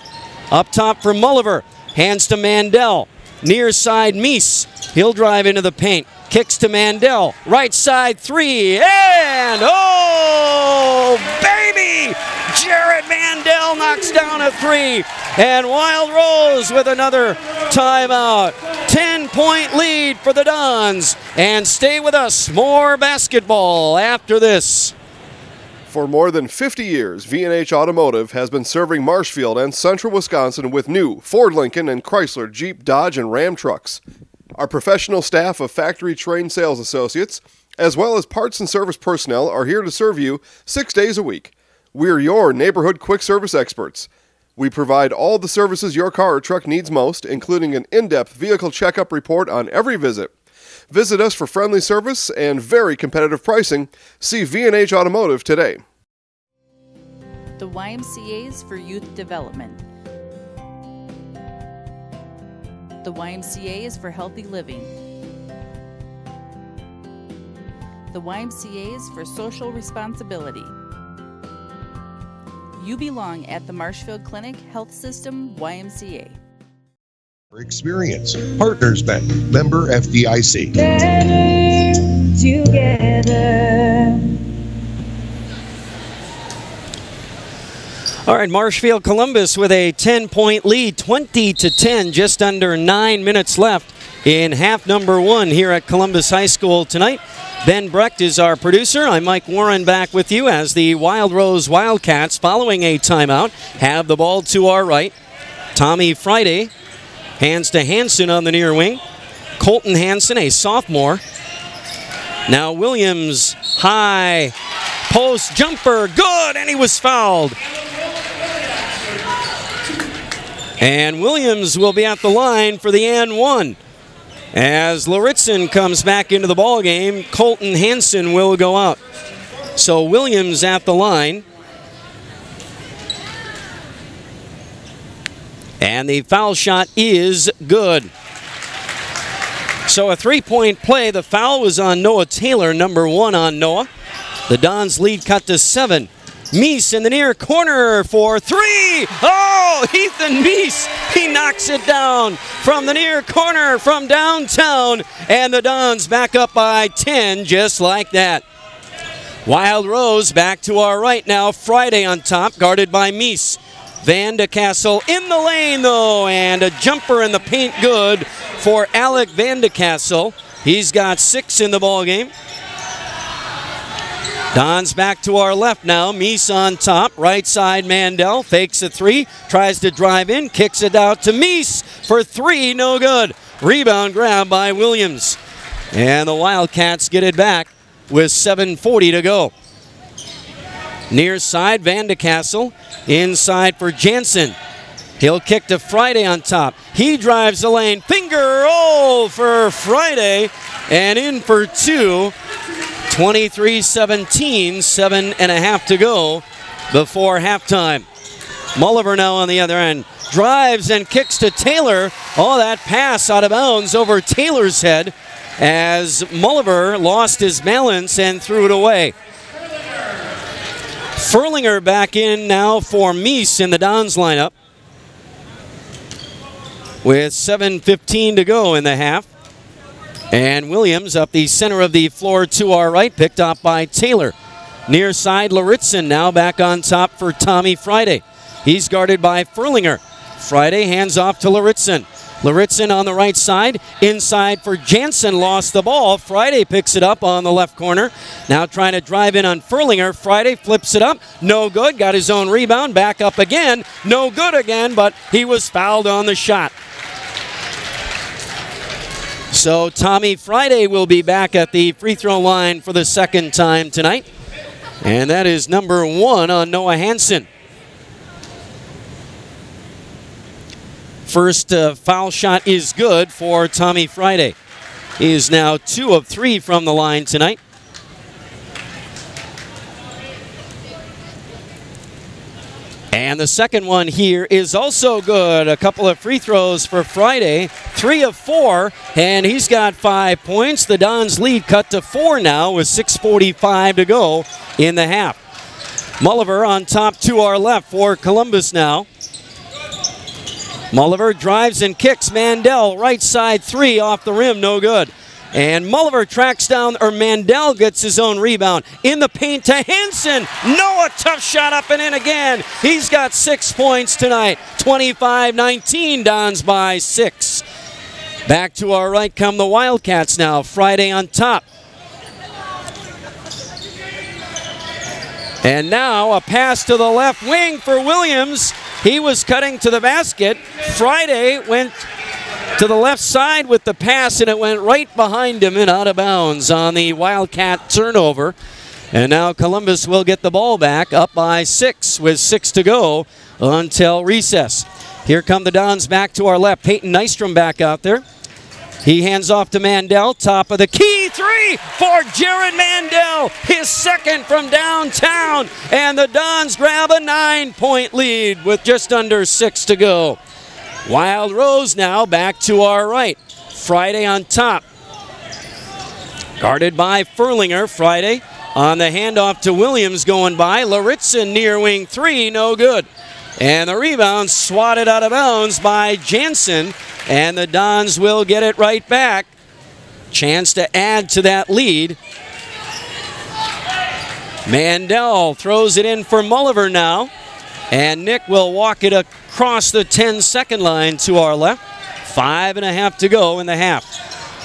[SPEAKER 3] Up top for Mulliver. Hands to Mandel. Near side Meese. He'll drive into the paint. Kicks to Mandel. Right side three. And oh, baby! Jared Mandel knocks down a three. And Wild Rose with another timeout. 10-point lead for the Dons. And stay with us. More basketball after this.
[SPEAKER 10] For more than 50 years, V&H Automotive has been serving Marshfield and central Wisconsin with new Ford, Lincoln, and Chrysler, Jeep, Dodge, and Ram trucks. Our professional staff of factory-trained sales associates, as well as parts and service personnel, are here to serve you 6 days a week. We're your neighborhood quick service experts. We provide all the services your car or truck needs most, including an in-depth vehicle checkup report on every visit. Visit us for friendly service and very competitive pricing. See V&H Automotive today.
[SPEAKER 15] The YMCA's for Youth Development. The YMCA is for healthy living. The YMCA is for social responsibility. You belong at the Marshfield Clinic Health System YMCA.
[SPEAKER 16] Experience. Partners Bank. Member FDIC.
[SPEAKER 17] Better together.
[SPEAKER 3] All right, Marshfield Columbus with a 10-point lead, 20-10, just under 9 minutes left in half number 1 here at Columbus High School tonight. Ben Brecht is our producer. I'm Mike Warren back with you as the Wild Rose Wildcats, following a timeout, have the ball to our right. Tommy Friday hands to Hansen on the near wing. Colton Hansen, a sophomore. Now Williams, high post jumper, good, and he was fouled. And Williams will be at the line for the and one. As Loritzen comes back into the ballgame, Colton Hansen will go out. So Williams at the line. And the foul shot is good. So a three-point play. The foul was on Noah Taylor, number 1 on Noah. The Dons lead cut to 7. Meese in the near corner for 3. Oh, Ethan Meese, he knocks it down from the near corner from downtown. And the Dons back up by 10 just like that. Wild Rose back to our right now. Friday on top, guarded by Meese. Van de Kassel in the lane though, and a jumper in the paint good for Alec Van de Kassel. He's got 6 in the ballgame. Dons back to our left now. Meese on top. Right side Mandel. Fakes a 3. Tries to drive in. Kicks it out to Meese for 3. No good. Rebound grab by Williams. And the Wildcats get it back with 7:40 to go. Near side Van de Kassel. Inside for Jansen. He'll kick to Friday on top. He drives the lane. Finger roll for Friday. And in for 2. 23-17, 7.5 to go before halftime. Mulliver now on the other end. Drives and kicks to Taylor. Oh, that pass out of bounds over Taylor's head as Mulliver lost his balance and threw it away. Furlinger back in now for Meese in the Dons lineup with 7:15 to go in the half. And Williams up the center of the floor to our right, picked up by Taylor. Near side, Loritzen now back on top for Tommy Friday. He's guarded by Furlinger. Friday hands off to Laritzen. Laritzen on the right side, inside for Jansen, lost the ball. Friday picks it up on the left corner. Now trying to drive in on Furlinger. Friday flips it up, no good, got his own rebound, back up again, no good again, but he was fouled on the shot. So Tommy Friday will be back at the free throw line for the second time tonight. And that is number 1 on Noah Hansen. First foul shot is good for Tommy Friday. He is now 2 of 3 from the line tonight. And the second one here is also good. A couple of free throws for Friday. 3 of 4, and he's got 5 points. The Dons lead cut to 4 now with 6:45 to go in the half. Mulliver on top to our left for Columbus now. Mulliver drives and kicks. Mandel, right side 3 off the rim, no good. And Mulliver tracks down, or Mandel gets his own rebound. In the paint to Hansen. Noah, tough shot up and in again. He's got 6 points tonight. 25-19, Dons by 6. Back to our right come the Wildcats now. Friday on top. And now a pass to the left wing for Williams. He was cutting to the basket. Friday went to the left side with the pass, and it went right behind him and out of bounds on the Wildcat turnover. And now Columbus will get the ball back, up by 6 with 6 to go until recess. Here come the Dons back to our left. Peyton Nystrom back out there. He hands off to Mandel, top of the key, 3 for Jared Mandel, his second from downtown, and the Dons grab a 9-point lead with just under 6 to go. Wild Rose now back to our right. Friday on top. Guarded by Furlinger. Friday on the handoff to Williams going by. Laritzen near wing 3, no good. And the rebound swatted out of bounds by Jansen. And the Dons will get it right back. Chance to add to that lead. Mandel throws it in for Mulliver now. And Nick will walk it across the 10-second line to our left. 5.5 to go in the half.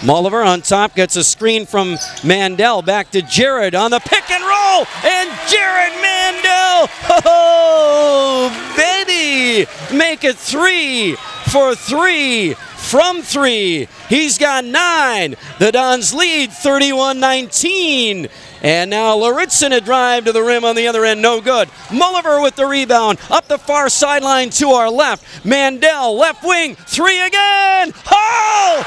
[SPEAKER 3] Mulliver on top gets a screen from Mandel. Back to Jared on the pick and roll. And Jared Mandel, oh, baby, make it 3 for 3 from 3. He's got 9. The Dons lead 31-19. And now Laritzen a drive to the rim on the other end, no good. Mulliver with the rebound, up the far sideline to our left. Mandel, left wing, 3 again. Oh,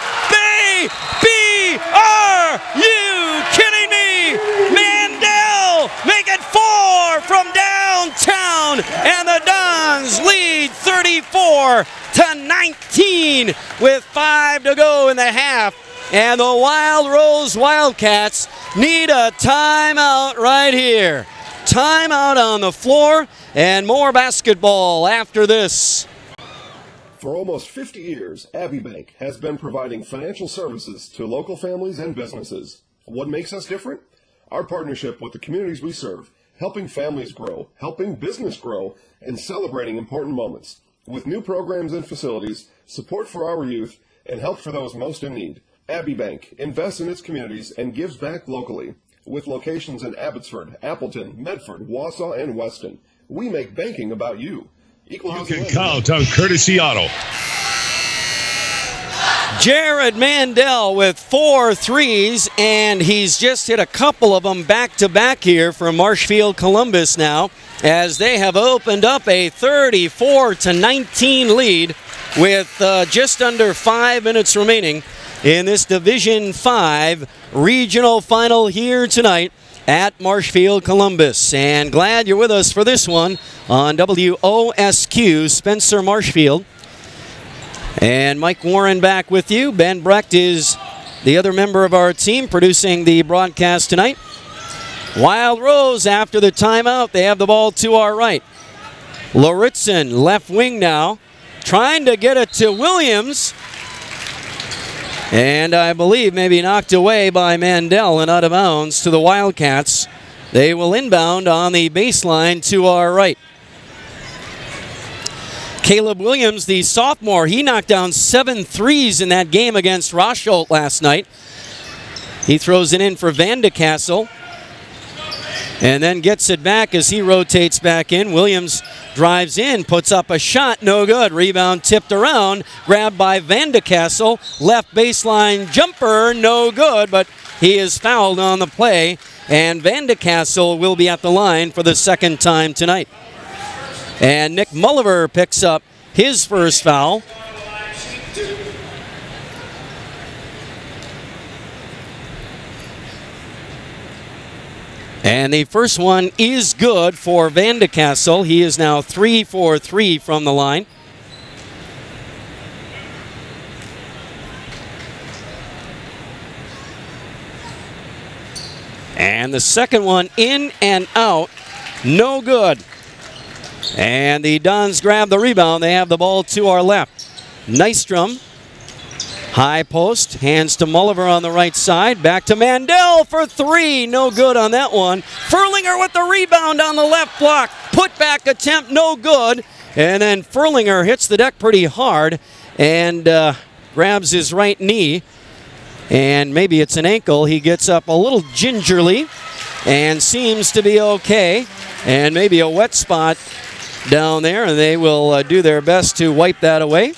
[SPEAKER 3] are you kidding me? Mandel, make it 4 from downtown. And the Dons lead 34-19 with 5 to go in the half. And the Wild Rose Wildcats need a timeout right here. Timeout on the floor, and more basketball after this.
[SPEAKER 10] For almost 50 years, Abbey Bank has been providing financial services to local families and businesses. What makes us different? Our partnership with the communities we serve, helping families grow, helping business grow, and celebrating important moments. With new programs and facilities, support for our youth, and help for those most in need. Abbey Bank invests in its communities and gives back locally. With locations in Abbotsford, Appleton, Medford, Wausau, and Weston, we make banking about you.
[SPEAKER 4] You can count on Courtesy Auto.
[SPEAKER 3] Jared Mandel with 4 threes, and he's just hit a couple of them back-to-back here for Marshfield Columbus now, as they have opened up a 34-19 lead with just under 5 minutes remaining in this Division 5 regional final here tonight at Marshfield Columbus. And glad you're with us for this one on WOSQ, Spencer Marshfield. And Mike Warren back with you. Ben Brecht is the other member of our team producing the broadcast tonight. Wild Rose after the timeout. They have the ball to our right. Laritzen, left wing now, trying to get it to Williams. And I believe maybe knocked away by Mandel and out of bounds to the Wildcats. They will inbound on the baseline to our right. Caleb Williams, the sophomore, he knocked down 7 threes in that game against Rosholt last night. He throws it in for Van de Kassel and then gets it back as he rotates back in. Williams drives in, puts up a shot, no good. Rebound tipped around, grabbed by Van de Kassel. Left baseline jumper, no good, but he is fouled on the play, and Van de Kassel will be at the line for the second time tonight. And Nick Mulliver picks up his first foul. And the first one is good for Van de Kassel. He is now 3 for 3 from the line. And the second one in and out, no good. And the Dons grab the rebound. They have the ball to our left. Nystrom, high post, hands to Mulliver on the right side. Back to Mandel for 3. No good on that one. Furlinger with the rebound on the left block. Put back attempt, no good. And then Furlinger hits the deck pretty hard and grabs his right knee. And maybe it's an ankle. He gets up a little gingerly and seems to be okay. And maybe a wet spot down there, and they will do their best to wipe that away.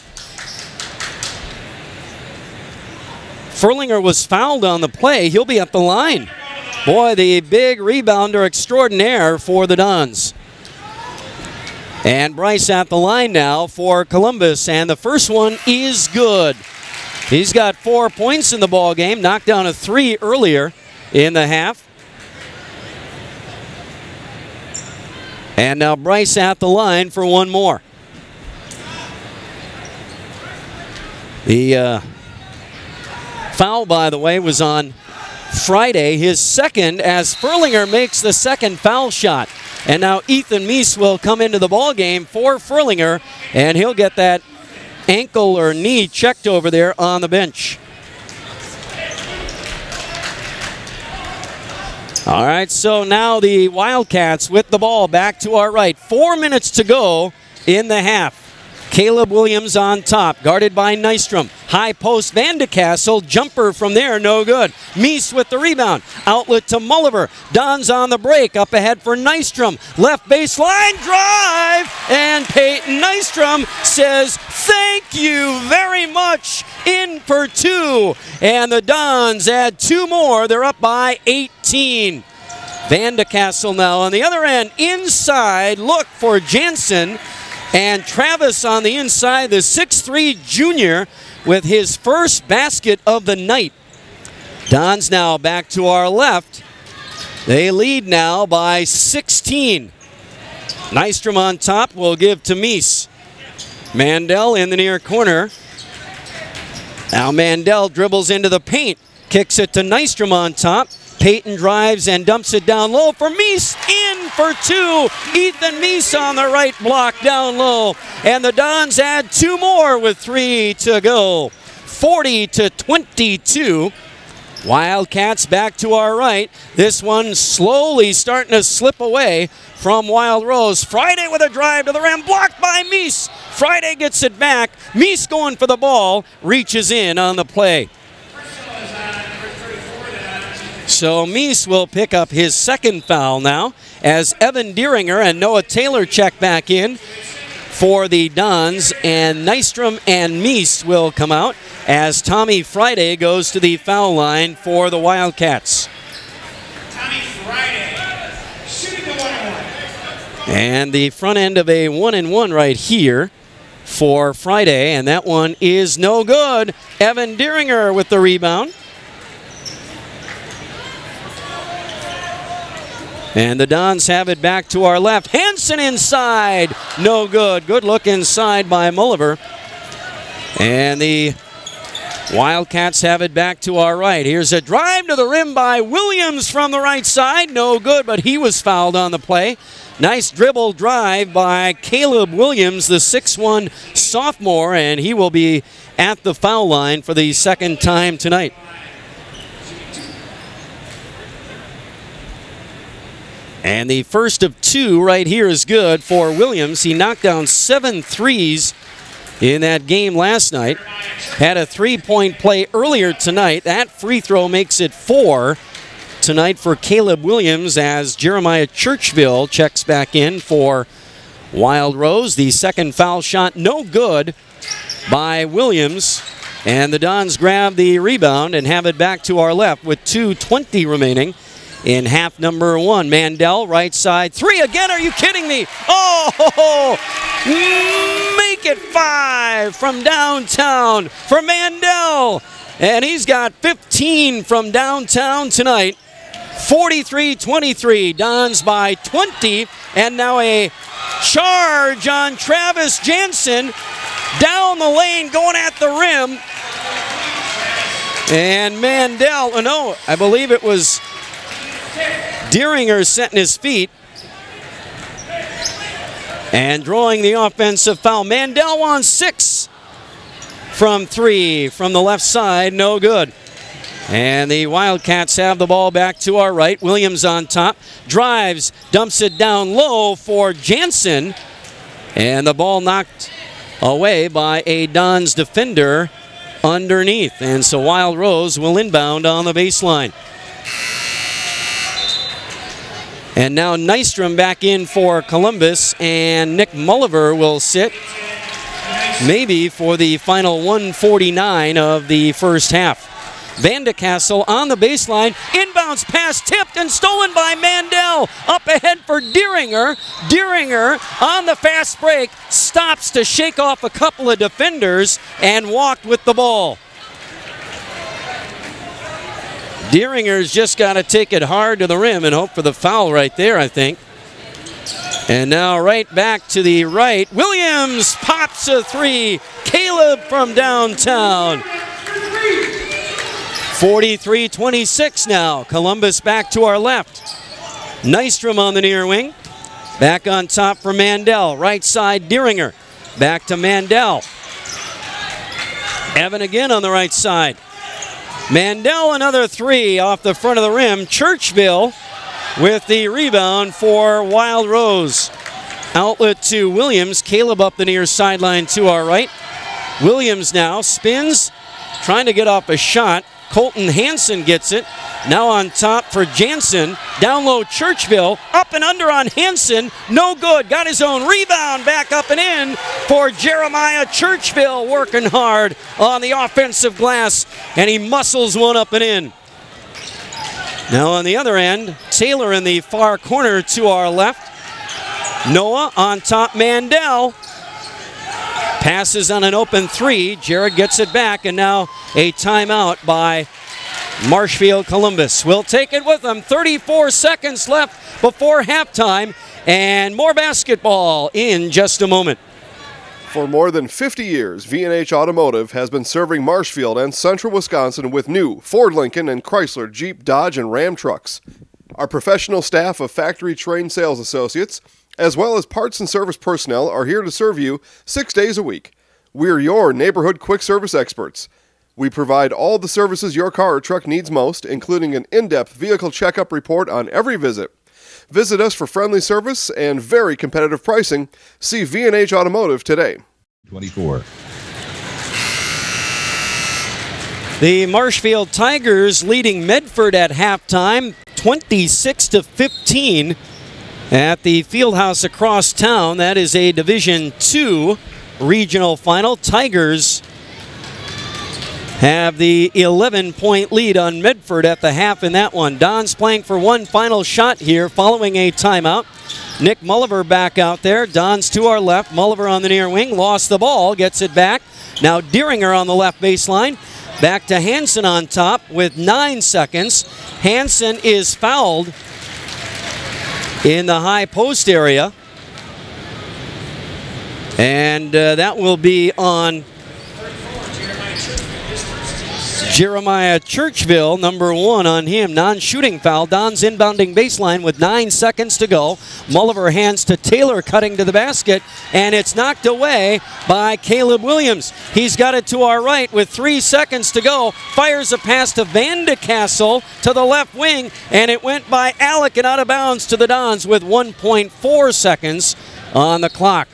[SPEAKER 3] Furlinger was fouled on the play. He'll be at the line. Boy, the big rebounder extraordinaire for the Dons. And Bryce at the line now for Columbus, and the first one is good. He's got 4 points in the ball game, knocked down a 3 earlier in the half. And now Bryce at the line for one more. The foul, by the way, was on Friday, his second, as Furlinger makes the second foul shot. And now Ethan Meese will come into the ball game for Furlinger, and he'll get that ankle or knee checked over there on the bench. All right, so now the Wildcats with the ball back to our right. 4 minutes to go in the half. Caleb Williams on top, guarded by Nystrom. High post, Van de Kassel. Jumper from there, no good. Meese with the rebound. Outlet to Mulliver. Don's on the break. Up ahead for Nystrom. Left baseline drive. And Peyton Nystrom says, thank you very much. In for 2. And the Dons add 2 more. They're up by 18. Van de Kassel now on the other end. Inside, look for Jansen. And Travis on the inside, the 6'3 junior with his first basket of the night. Dons now back to our left. They lead now by 16. Nystrom on top will give to Meese. Mandel in the near corner. Now Mandel dribbles into the paint. Kicks it to Nystrom on top. Peyton drives and dumps it down low for Meese. In for 2. Ethan Meese on the right block down low. And the Dons add 2 more with 3 to go. 40-22. Wildcats back to our right. This one slowly starting to slip away from Wild Rose. Friday with a drive to the rim, blocked by Meese. Friday gets it back. Meese going for the ball, reaches in on the play. So Meese will pick up his second foul now as Evan Deeringer and Noah Taylor check back in for the Dons, and Nystrom and Meese will come out as Tommy Friday goes to the foul line for the Wildcats.
[SPEAKER 12] Tommy Friday shooting the 1-1.
[SPEAKER 3] And the front end of a 1-and-1 right here for Friday, and that one is no good. Evan Deeringer with the rebound. And the Dons have it back to our left. Hansen inside. No good. Good look inside by Mulliver. And the Wildcats have it back to our right. Here's a drive to the rim by Williams from the right side. No good, but he was fouled on the play. Nice dribble drive by Caleb Williams, the 6'1 sophomore, and he will be at the foul line for the second time tonight. And the first of two right here is good for Williams. He knocked down 7 threes in that game last night. Had a 3-point play earlier tonight. That free throw makes it 4 tonight for Caleb Williams as Jeremiah Churchville checks back in for Wild Rose. The second foul shot no good by Williams. And the Dons grab the rebound and have it back to our left with 2:20 remaining in half number 1. Mandel, right side, 3 again. Are you kidding me? Oh, make it 5 from downtown for Mandel. And he's got 15 from downtown tonight. 43-23, Dons by 20. And now a charge on Travis Jansen. Down the lane, going at the rim. And Mandel, no, I believe it was Deeringer setting his feet and drawing the offensive foul. Mandel on 6 from 3 from the left side, no good. And the Wildcats have the ball back to our right. Williams on top, drives, dumps it down low for Jansen, and the ball knocked away by a Dons defender underneath. And so Wild Rose will inbound on the baseline. And now Nystrom back in for Columbus, and Nick Mulliver will sit maybe for the final 1:49 of the first half. Vandecastle on the baseline, inbounds pass tipped and stolen by Mandel. Up ahead for Deeringer. Deeringer on the fast break, stops to shake off a couple of defenders and walked with the ball. Deeringer's just got to take it hard to the rim and hope for the foul right there, I think. And now right back to the right. Williams pops a 3. Caleb from downtown. 43-26 now. Columbus back to our left. Nystrom on the near wing. Back on top for Mandel. Right side, Deeringer. Back to Mandel. Evan again on the right side. Mandel another 3 off the front of the rim. Churchville with the rebound for Wild Rose. Outlet to Williams. Caleb up the near sideline to our right. Williams now spins, trying to get off a shot. Colton Hansen gets it. Now on top for Jansen. Down low Churchville. Up and under on Hansen. No good. Got his own rebound. Back up and in for Jeremiah Churchville. Working hard on the offensive glass. And he muscles one up and in. Now on the other end, Taylor in the far corner to our left. Noah on top, Mandel. Passes on an open 3. Jared gets it back, and now a timeout by Marshfield Columbus. We'll take it with them. 34 seconds left before halftime, and more basketball in just a moment.
[SPEAKER 10] For more than 50 years, V&H Automotive has been serving Marshfield and central Wisconsin with new Ford, Lincoln, and Chrysler, Jeep, Dodge, and Ram trucks. Our professional staff of factory-trained sales associates, as well as parts and service personnel, are here to serve you 6 days a week. We're your neighborhood quick service experts. We provide all the services your car or truck needs most, including an in-depth vehicle checkup report on every visit. Visit us for friendly service and very competitive pricing. See V&H Automotive today.
[SPEAKER 8] 24.
[SPEAKER 3] The Marshfield Tigers leading Medford at halftime, 26-15 at the Fieldhouse across town. That is a Division II regional final. Tigers have the 11-point lead on Medford at the half in that one. Don's playing for one final shot here following a timeout. Nick Mulliver back out there. Don's to our left. Mulliver on the near wing. Lost the ball. Gets it back. Now Deeringer on the left baseline. Back to Hansen on top with 9 seconds. Hansen is fouled in the high post area. And that will be on Jeremiah Churchville, number 1 on him. Non-shooting foul. Don's inbounding baseline with 9 seconds to go. Mulliver hands to Taylor, cutting to the basket, and it's knocked away by Caleb Williams. He's got it to our right with 3 seconds to go. Fires a pass to Van de Kassel to the left wing, and it went by Alec and out of bounds to the Dons with 1.4 seconds on the clock.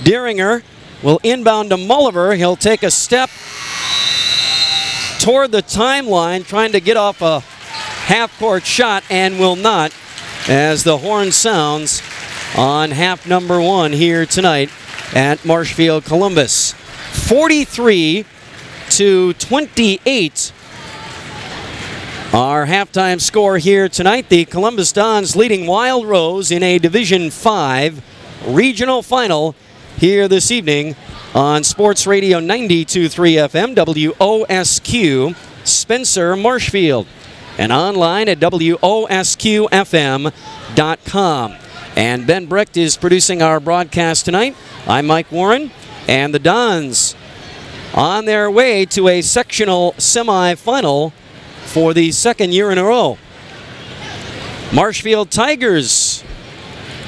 [SPEAKER 3] Deeringer will inbound to Mulliver. He'll take a step toward the timeline, trying to get off a half-court shot, and will not, as the horn sounds on half number 1 here tonight at Marshfield Columbus. 43-28, our halftime score here tonight. The Columbus Dons leading Wild Rose in a Division 5 regional final here this evening on Sports Radio 92.3 FM, WOSQ, Spencer, Marshfield, and online at WOSQFM.com. And Ben Brecht is producing our broadcast tonight. I'm Mike Warren, and the Dons on their way to a sectional semifinal for the 2nd year in a row. Marshfield Tigers,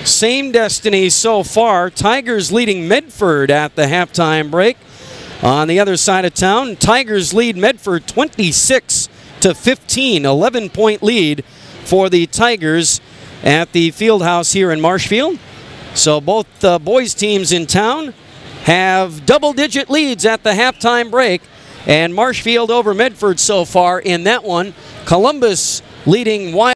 [SPEAKER 3] same destiny so far. Tigers leading Medford at the halftime break. On the other side of town, Tigers lead Medford 26-15, 11-point lead for the Tigers at the Fieldhouse here in Marshfield. So both boys teams in town have double-digit leads at the halftime break, and Marshfield over Medford so far in that one. Columbus leading Wild.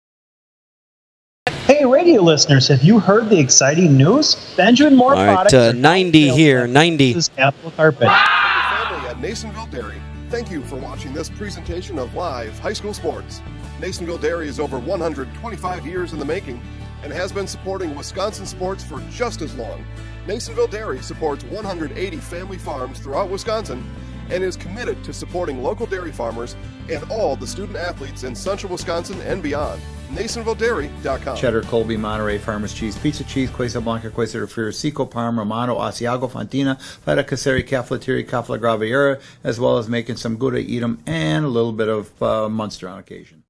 [SPEAKER 17] Hey, radio listeners, have you heard the exciting news? Benjamin Moore Products.
[SPEAKER 3] 90 here, 90.
[SPEAKER 17] This is Capital Carpet.
[SPEAKER 10] Family at Nasonville Dairy, thank you for watching this presentation of live high school sports. Nasonville Dairy is over 125 years in the making and has been supporting Wisconsin sports for just as long. Nasonville Dairy supports 180 family farms throughout Wisconsin and is committed to supporting local dairy farmers and all the student athletes in central Wisconsin and beyond. NasonvilleDairy.com.
[SPEAKER 14] Cheddar, Colby, Monterey, Farmers Cheese, Pizza Cheese, Quesa Blanca, Quesa de Friar, Seco, Parma, Romano, Asiago, Fontina, Feta Caseri, Cafetieri, Cafla Graviera, as well as making some Gouda, Edam, and a little bit of Munster on occasion.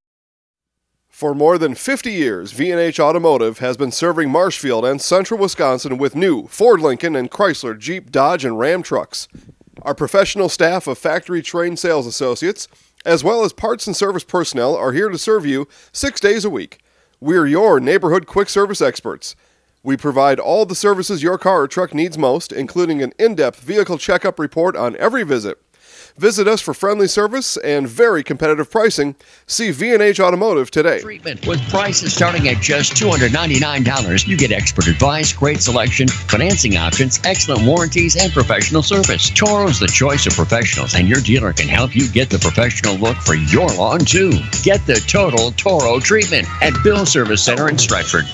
[SPEAKER 10] For more than 50 years, V&H Automotive has been serving Marshfield and central Wisconsin with new Ford, Lincoln, and Chrysler, Jeep, Dodge, and Ram trucks. Our professional staff of factory-trained sales associates, as well as parts and service personnel, are here to serve you 6 days a week. We're your neighborhood quick service experts. We provide all the services your car or truck needs most, including an in-depth vehicle checkup report on every visit. Visit us for friendly service and very competitive pricing. See V&H Automotive today.
[SPEAKER 18] Treatment with prices starting at just $299. You get expert advice, great selection, financing options, excellent warranties, and professional service. Toro's the choice of professionals, and your dealer can help you get the professional look for your lawn, too. Get the total Toro treatment at Bill Service Center in Stratford.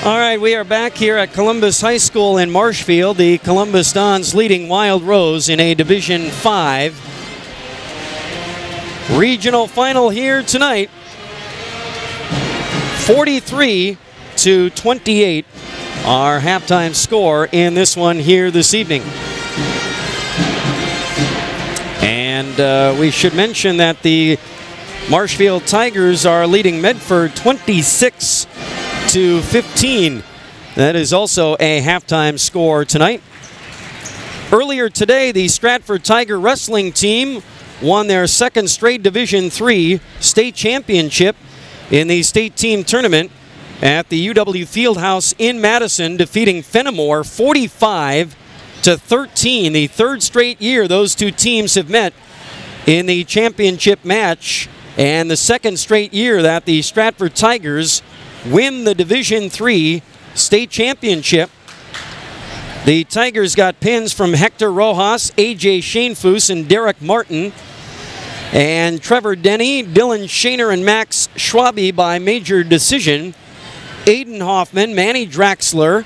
[SPEAKER 3] All right, we are back here at Columbus High School in Marshfield. The Columbus Dons leading Wild Rose in a Division 5 regional final here tonight. 43-28, our halftime score in this one here this evening. And we should mention that the Marshfield Tigers are leading Medford 26-15. That is also a halftime score tonight. Earlier today, the Stratford Tiger wrestling team won their 2nd straight Division III state championship in the state team tournament at the UW Fieldhouse in Madison, defeating Fenimore 45-13. The 3rd straight year those two teams have met in the championship match, and the 2nd straight year that the Stratford Tigers win the Division III state championship. The Tigers got pins from Hector Rojas, AJ Shanefoos, and Derek Martin. And Trevor Denny, Dylan Shaner, and Max Schwabe by major decision. Aiden Hoffman, Manny Draxler,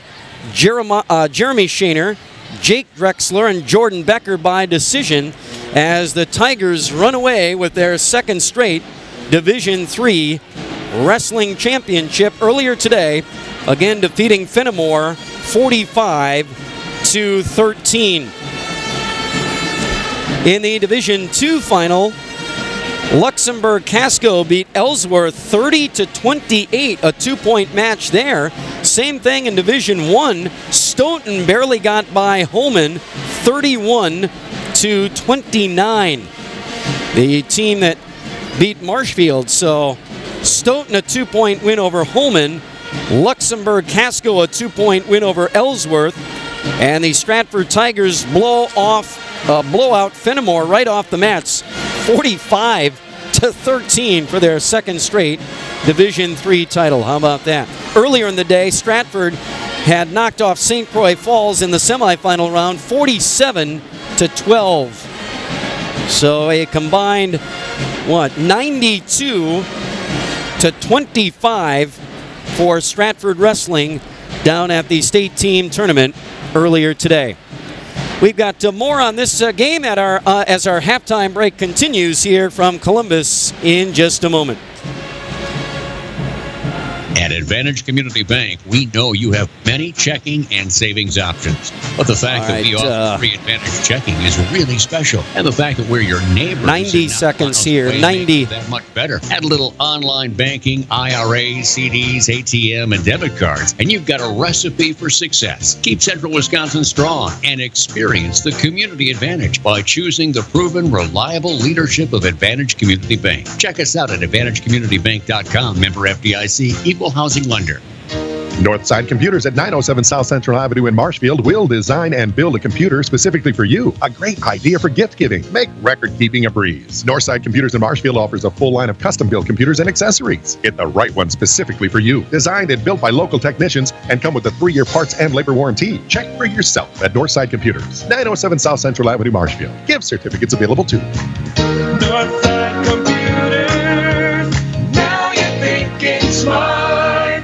[SPEAKER 3] Jeremy Shaner, Jake Drexler, and Jordan Becker by decision, as the Tigers run away with their 2nd straight Division III wrestling championship earlier today, again defeating Fenimore 45-13. In the Division II final, Luxembourg-Casco beat Ellsworth 30-28, a 2-point match there. Same thing in Division I. Stoughton barely got by Holman 31-29. The team that beat Marshfield. So Stoughton a 2-point win over Holman. Luxembourg-Casco a 2-point win over Ellsworth. And the Stratford Tigers blow out Fenimore right off the mats, 45-13 for their second straight Division III title. How about that? Earlier in the day, Stratford had knocked off St. Croix Falls in the semifinal round, 47-12. So a combined, 92-25 for Stratford Wrestling down at the state team tournament earlier today. We've got more on this game at as our halftime break continues here from Columbus in just a moment.
[SPEAKER 18] At Advantage Community Bank, we know you have many checking and savings options. But the fact that we offer free Advantage checking is really special. And the fact that we're your neighbors.
[SPEAKER 3] 90 seconds here. 90.
[SPEAKER 18] That much better. Add a little online banking, IRAs, CDs, ATM, and debit cards, and you've got a recipe for success. Keep Central Wisconsin strong and experience the community advantage by choosing the proven, reliable leadership of Advantage Community Bank. Check us out at AdvantageCommunityBank.com. Member FDIC, Equal Housing Lender.
[SPEAKER 16] Northside Computers at 907 South Central Avenue in Marshfield will design and build a computer specifically for you. A great idea for gift giving. Make record keeping a breeze. Northside Computers in Marshfield offers a full line of custom built computers and accessories. Get the right one specifically for you. Designed and built by local technicians and come with a 3-year parts and labor warranty. Check for yourself at Northside Computers, 907 South Central Avenue, Marshfield. Gift certificates available too.
[SPEAKER 19] Northside Computers. Now you're thinking smart.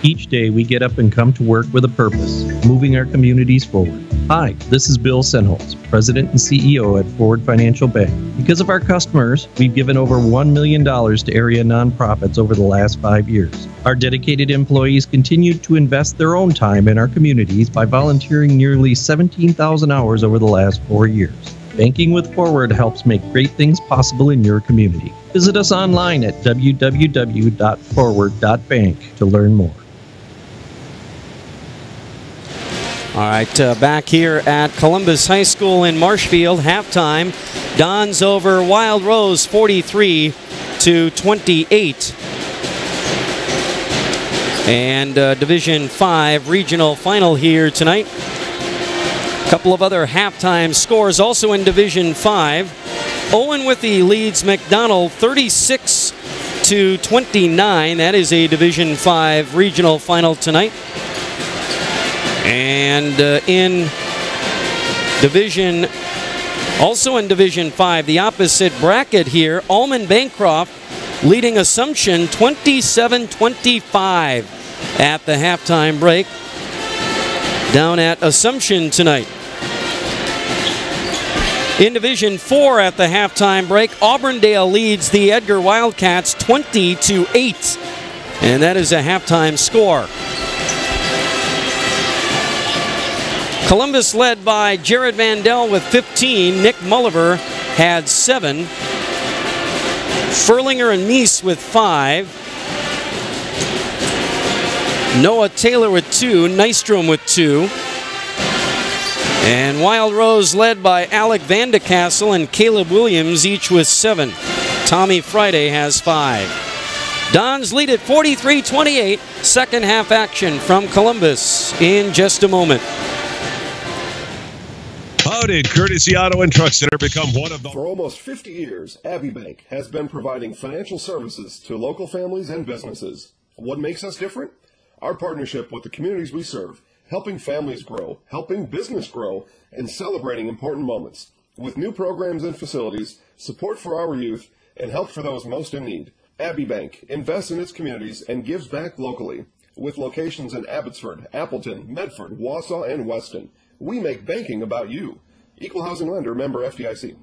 [SPEAKER 7] Each day we get up and come to work with a purpose, moving our communities forward. Hi, this is Bill Senholz, President and CEO at Forward Financial Bank. Because of our customers, we've given over $1 million to area nonprofits over the last 5 years. Our dedicated employees continue to invest their own time in our communities by volunteering nearly 17,000 hours over the last 4 years. Banking with Forward helps make great things possible in your community. Visit us online at www.forward.bank to learn more.
[SPEAKER 3] All right, back here at Columbus High School in Marshfield, halftime. Dons over Wild Rose 43-28. And Division 5 regional final here tonight. A couple of other halftime scores also in Division 5. Owen Withee leads McDonald 36-29. That is a Division 5 regional final tonight. And also in Division 5, the opposite bracket here, Allman Bancroft leading Assumption 27-25 at the halftime break down at Assumption tonight. In Division 4 at the halftime break, Auburndale leads the Edgar Wildcats 20-8. And that is a halftime score. Columbus led by Jared Vandell with 15. Nick Mulliver had 7. Furlinger and Meese with 5. Noah Taylor with 2. Nystrom with 2. And Wild Rose led by Alec Vandecastle and Caleb Williams, each with 7. Tommy Friday has 5. Dons lead at 43-28. Second half action from Columbus in just a moment.
[SPEAKER 16] How did Courtesy Auto and Truck Center become one of the...
[SPEAKER 10] For almost 50 years, Abbey Bank has been providing financial services to local families and businesses. What makes us different? Our partnership with the communities we serve, helping families grow, helping business grow, and celebrating important moments. With new programs and facilities, support for our youth, and help for those most in need. Abbey Bank invests in its communities and gives back locally. With locations in Abbotsford, Appleton, Medford, Wausau, and Weston. We make banking about you. Equal Housing Lender, member FDIC.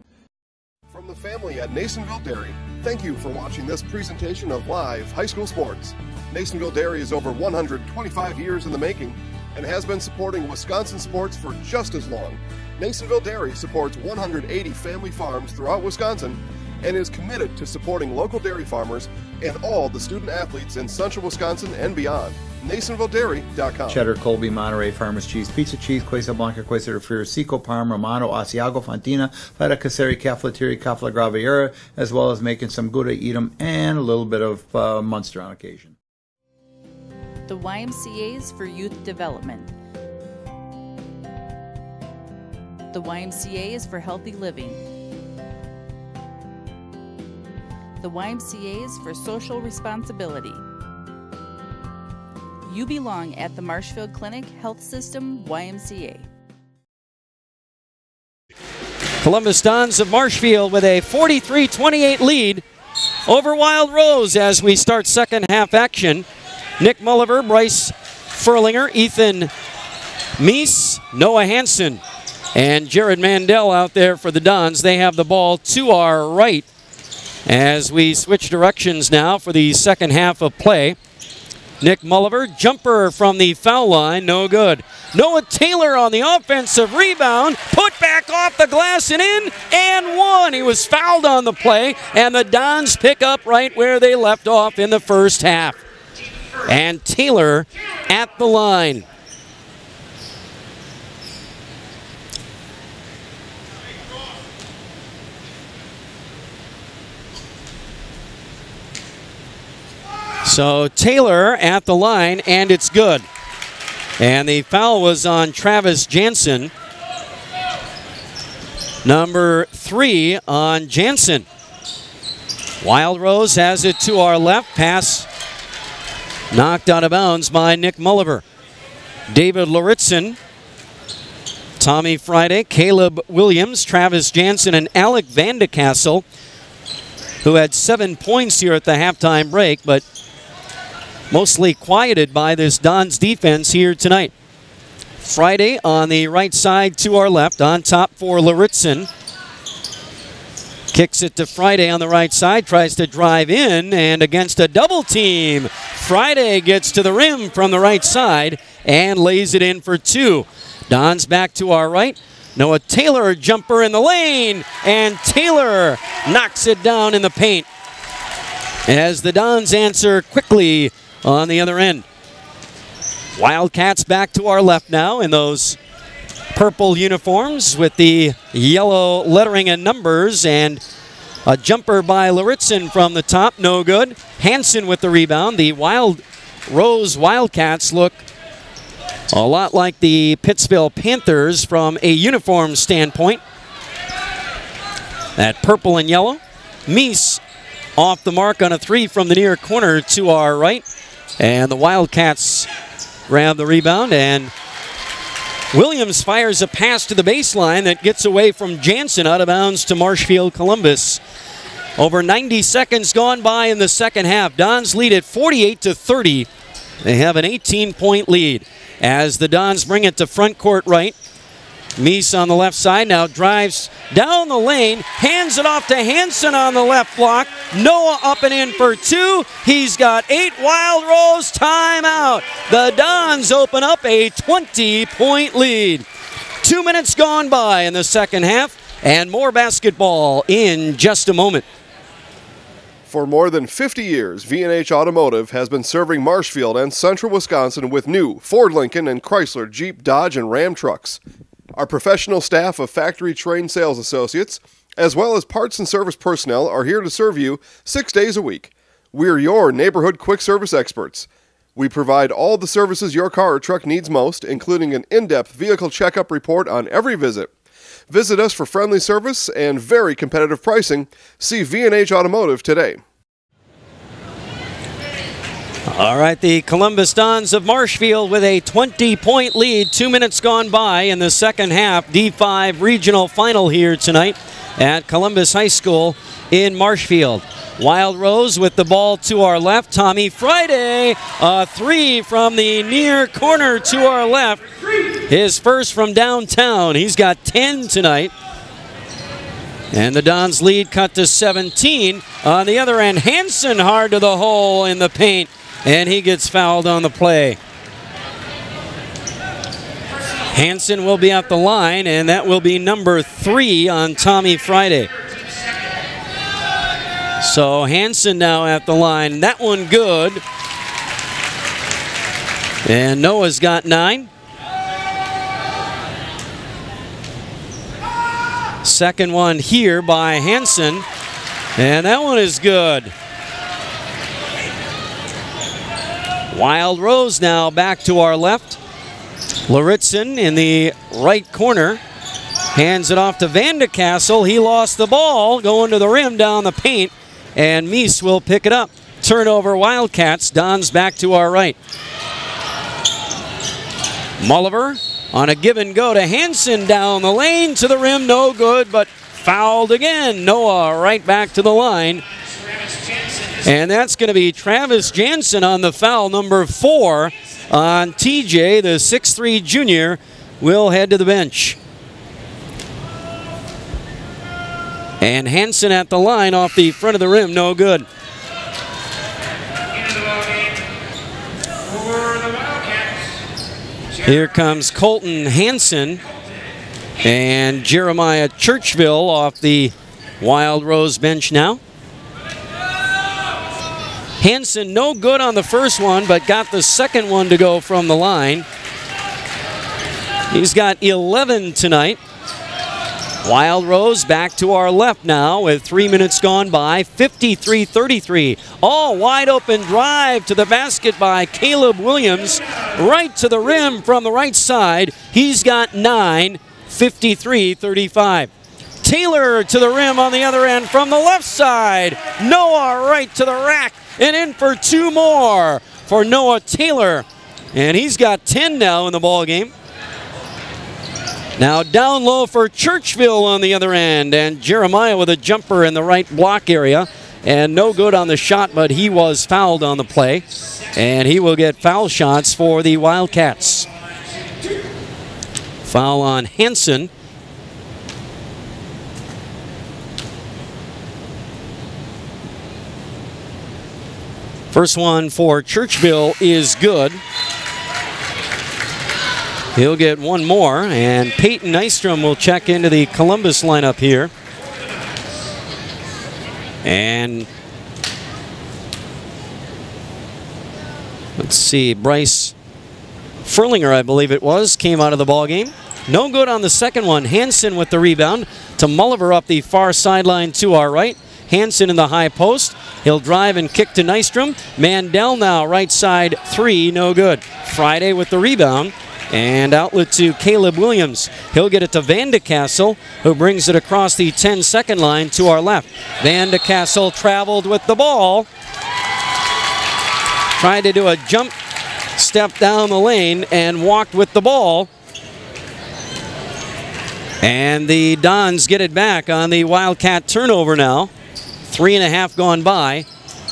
[SPEAKER 10] From the family at Nasonville Dairy, thank you for watching this presentation of live high school sports. Nasonville Dairy is over 125 years in the making and has been supporting Wisconsin sports for just as long. Masonville Dairy supports 180 family farms throughout Wisconsin and is committed to supporting local dairy farmers and all the student athletes in central Wisconsin and beyond. MasonvilleDairy.com.
[SPEAKER 14] Cheddar, Colby, Monterey, Farmers Cheese, Pizza Cheese, Quesa Blanca, Quesa de Friar, Seco, Parma, Romano, Asiago, Fontina, Feta Caseri, Cafaleteria, Cafala Graviera, as well as making some Gouda, Edam, and a little bit of Munster on occasion.
[SPEAKER 15] The YMCA's for Youth Development. The YMCA is for healthy living. The YMCA is for social responsibility. You belong at the Marshfield Clinic Health System YMCA.
[SPEAKER 3] Columbus Dons of Marshfield with a 43-28 lead over Wild Rose as we start second half action. Nick Mulliver, Bryce Furlinger, Ethan Meese, Noah Hansen, and Jared Mandel out there for the Dons. They have the ball to our right as we switch directions now for the second half of play. Nick Mulliver, jumper from the foul line, no good. Noah Taylor on the offensive rebound, put back off the glass and in, and one. He was fouled on the play, and the Dons pick up right where they left off in the first half. And Taylor at the line. So Taylor at the line, and it's good. And the foul was on Travis Jansen. Number 3 on Jansen. Wild Rose has it to our left. Pass knocked out of bounds by Nick Mulliver. David Loritzen, Tommy Friday, Caleb Williams, Travis Jansen, and Alec Vandecastle, who had 7 points here at the halftime break, but mostly quieted by this Dons defense here tonight. Friday on the right side to our left, on top for Loritzen. Kicks it to Friday on the right side, tries to drive in, and against a double team, Friday gets to the rim from the right side and lays it in for 2. Dons back to our right. Noah Taylor, jumper in the lane, and Taylor knocks it down in the paint as the Dons answer quickly on the other end. Wildcats back to our left now in those purple uniforms with the yellow lettering and numbers, and a jumper by Loritzen from the top, no good. Hansen with the rebound. The Wild Rose Wildcats look a lot like the Pittsville Panthers from a uniform standpoint. That purple and yellow. Meese off the mark on a 3 from the near corner to our right. And the Wildcats grab the rebound, and Williams fires a pass to the baseline that gets away from Jansen, out of bounds to Marshfield Columbus. Over 90 seconds gone by in the second half. Dons lead at 48-30. They have an 18-point lead as the Dons bring it to front court right. Meese on the left side now drives down the lane, hands it off to Hansen on the left block. Noah up and in for 2. He's got 8. Wild Rose timeout. The Dons open up a 20-point lead. 2 minutes gone by in the second half, and more basketball in just a moment.
[SPEAKER 10] For more than 50 years, V&H Automotive has been serving Marshfield and central Wisconsin with new Ford, Lincoln, and Chrysler, Jeep, Dodge, and Ram trucks. Our professional staff of factory-trained sales associates, as well as parts and service personnel, are here to serve you 6 days a week. We're your neighborhood quick service experts. We provide all the services your car or truck needs most, including an in-depth vehicle checkup report on every visit. Visit us for friendly service and very competitive pricing. See V&H Automotive today.
[SPEAKER 3] All right, the Columbus Dons of Marshfield with a 20-point lead. 2 minutes gone by in the second half. D5 regional final here tonight at Columbus High School in Marshfield. Wild Rose with the ball to our left. Tommy Friday, a 3 from the near corner to our left. His first from downtown. He's got 10 tonight. And the Dons lead cut to 17. On the other end, Hansen hard to the hole in the paint, and he gets fouled on the play. Hansen will be at the line, and that will be number 3 on Tommy Friday. So Hansen now at the line. That one good. And Noah's got 9. Second one here by Hansen. And that one is good. Wild Rose now back to our left. Laritzen in the right corner. Hands it off to Vandekasel. He lost the ball going to the rim down the paint. And Mies will pick it up. Turnover Wildcats. Don's back to our right. Mulliver on a give and go to Hansen down the lane to the rim. No good, but fouled again. Noah right back to the line. And that's going to be Travis Jansen on the foul, number 4 on TJ. The 6'3 junior will head to the bench. And Hansen at the line off the front of the rim, no good. Here comes Colton Hansen and Jeremiah Churchville off the Wild Rose bench now. Hansen no good on the first one, but got the second one to go from the line. He's got 11 tonight. Wild Rose back to our left now with 3 minutes gone by, 53-33. All wide open drive to the basket by Caleb Williams, right to the rim from the right side. He's got 9, 53-35. Taylor to the rim on the other end from the left side. Noah right to the rack and in for 2 more for Noah Taylor. And he's got 10 now in the ball game. Now down low for Churchville on the other end, and Jeremiah with a jumper in the right block area. And no good on the shot, but he was fouled on the play. And he will get foul shots for the Wildcats. Foul on Hansen. First one for Churchville is good. He'll get 1 more, and Peyton Nystrom will check into the Columbus lineup here. And let's see, Bryce Furlinger, I believe it was, came out of the ball game. No good on the second one. Hansen with the rebound to Mulliver up the far sideline to our right. Hansen in the high post. He'll drive and kick to Nystrom. Mandel now, right side 3, no good. Friday with the rebound. And outlet to Caleb Williams. He'll get it to Vandekasel, who brings it across the 10-second line to our left. Vandekasel traveled with the ball. Tried to do a jump step down the lane and walked with the ball. And the Dons get it back on the Wildcat turnover now. 3.5 gone by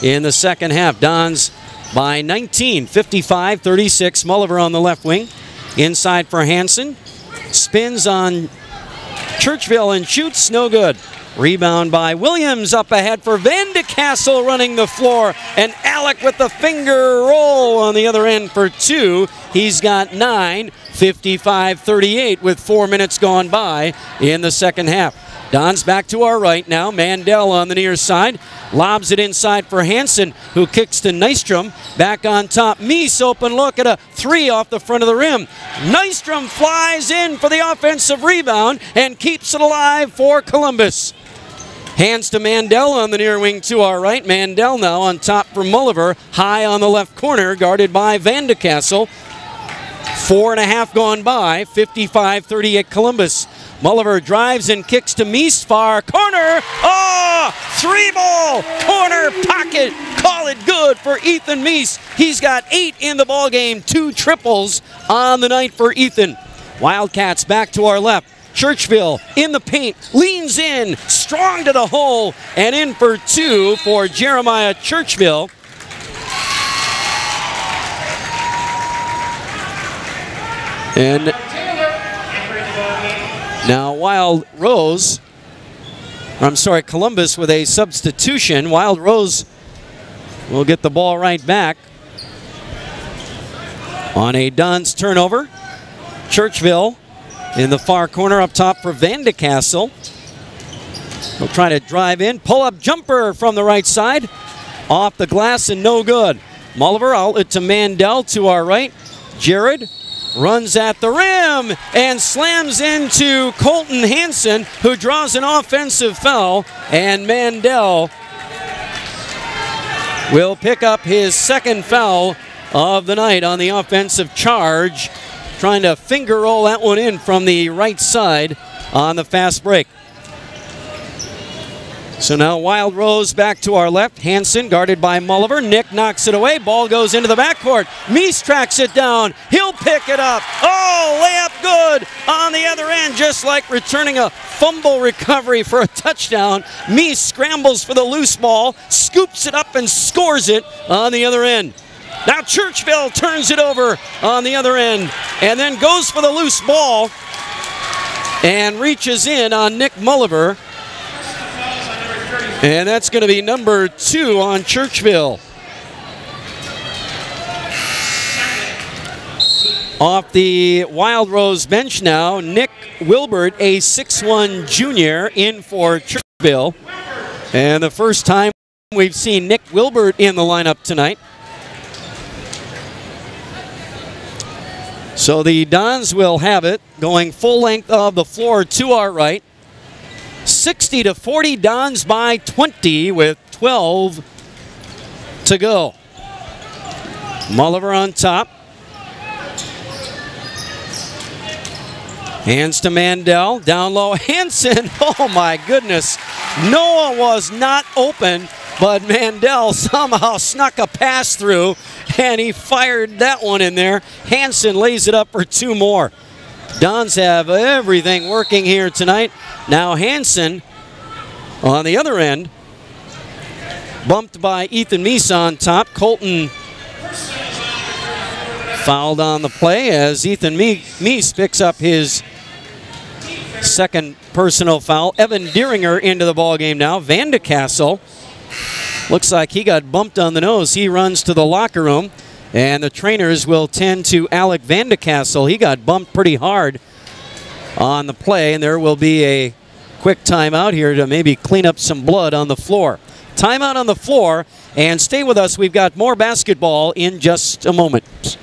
[SPEAKER 3] in the second half. Dons by 19, 55-36. Mulliver on the left wing. Inside for Hansen. Spins on Churchville and shoots, no good. Rebound by Williams up ahead for Vandekasel running the floor. And Alec with the finger roll on the other end for 2. He's got 9, 55-38 with 4 minutes gone by in the second half. Don's back to our right now. Mandel on the near side. Lobs it inside for Hansen, who kicks to Nystrom. Back on top. Mies open look at a 3 off the front of the rim. Nystrom flies in for the offensive rebound and keeps it alive for Columbus. Hands to Mandel on the near wing to our right. Mandel now on top for Mulliver. High on the left corner, guarded by Vandekasel. 4.5 gone by. 55-38 Columbus. Mulliver drives and kicks to Mies, far corner. Oh, 3-ball corner pocket. Call it good for Ethan Mies. He's got 8 in the ball game, 2 triples on the night for Ethan. Wildcats back to our left. Churchville in the paint, leans in, strong to the hole, and in for 2 for Jeremiah Churchville. And now Columbus with a substitution. Wild Rose will get the ball right back on a Don's turnover. Churchville in the far corner up top for Vandecastle. They'll try to drive in. Pull-up jumper from the right side. Off the glass and no good. Mulliver outlet to Mandel to our right. Jared runs at the rim and slams into Colton Hansen, who draws an offensive foul, and Mandel will pick up his second foul of the night on the offensive charge, trying to finger roll that one in from the right side on the fast break. So now Wild Rose back to our left. Hansen guarded by Mulliver. Nick knocks it away. Ball goes into the backcourt. Meese tracks it down. He'll pick it up. Oh, layup good on the other end, just like returning a fumble recovery for a touchdown. Meese scrambles for the loose ball, scoops it up and scores it on the other end. Now Churchville turns it over on the other end and then goes for the loose ball and reaches in on Nick Mulliver. And that's going to be number 2 on Churchville. Off the Wild Rose bench now, Nick Wilbert, a 6'1 junior, in for Churchville. And the first time we've seen Nick Wilbert in the lineup tonight. So the Dons will have it, going full length of the floor to our right. 60-40, Dons by 20 with 12 to go. Mulliver on top. Hands to Mandel, down low, Hansen, oh my goodness. Noah was not open, but Mandel somehow snuck a pass through, and he fired that one in there. Hansen lays it up for 2 more. Dons have everything working here tonight. Now Hansen on the other end, bumped by Ethan Meese on top. Colton fouled on the play as Ethan Meese picks up his second personal foul. Evan Deeringer into the ball game now. Vandecastle looks like he got bumped on the nose. He runs to the locker room, and the trainers will tend to Alec Vandecastle. He got bumped pretty hard on the play, and there will be a quick timeout here to maybe clean up some blood on the floor. Timeout on the floor, and stay with us. We've got more basketball in just a moment.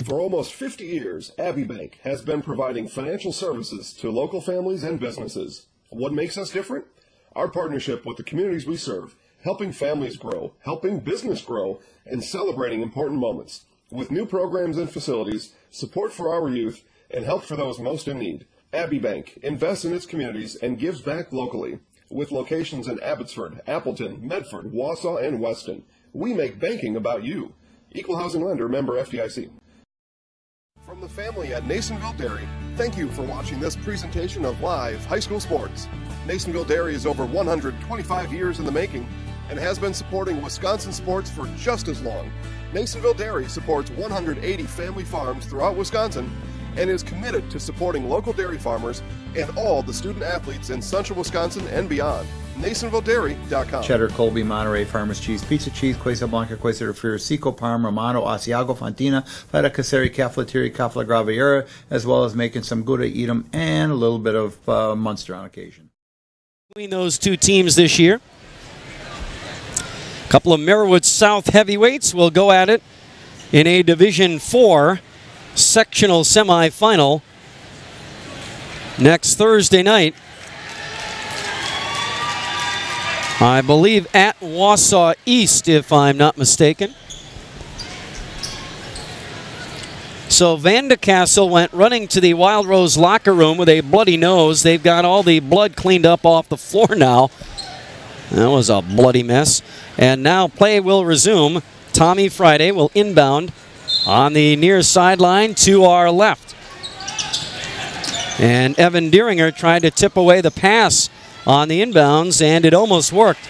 [SPEAKER 10] For almost 50 years, Abbey Bank has been providing financial services to local families and businesses. What makes us different? Our partnership with the communities we serve, helping families grow, helping business grow, and celebrating important moments. With new programs and facilities, support for our youth, and help for those most in need. Abbey Bank invests in its communities and gives back locally. With locations in Abbotsford, Appleton, Medford, Wausau, and Weston, we make banking about you. Equal housing lender, member FDIC. From the family at Nasonville Dairy, thank you for watching this presentation of live high school sports. Nasonville Dairy is over 125 years in the making and has been supporting Wisconsin sports for just as long. Nasonville Dairy supports 180 family farms throughout Wisconsin and is committed to supporting local dairy farmers and all the student athletes in central Wisconsin and beyond. NasonvilleDairy.com.
[SPEAKER 14] Cheddar, Colby, Monterey, Farmers Cheese, Pizza Cheese, Quesa Blanca, Quesa de Friar, Seco, Parma, Romano, Asiago, Fontina, Feta Caseri, Cafaleteria, Cafla Graviera, as well as making some Gouda Edam and a little bit of Munster on occasion.
[SPEAKER 3] Between those two teams this year, a couple of Marywood South heavyweights will go at it in a Division 4 sectional semifinal next Thursday night. I believe at Wausau East, if I'm not mistaken. So Vandecastle went running to the Wild Rose locker room with a bloody nose. They've got all the blood cleaned up off the floor now. That was a bloody mess. And now play will resume. Tommy Friday will inbound on the near sideline to our left. And Evan Deeringer tried to tip away the pass on the inbounds, and it almost worked.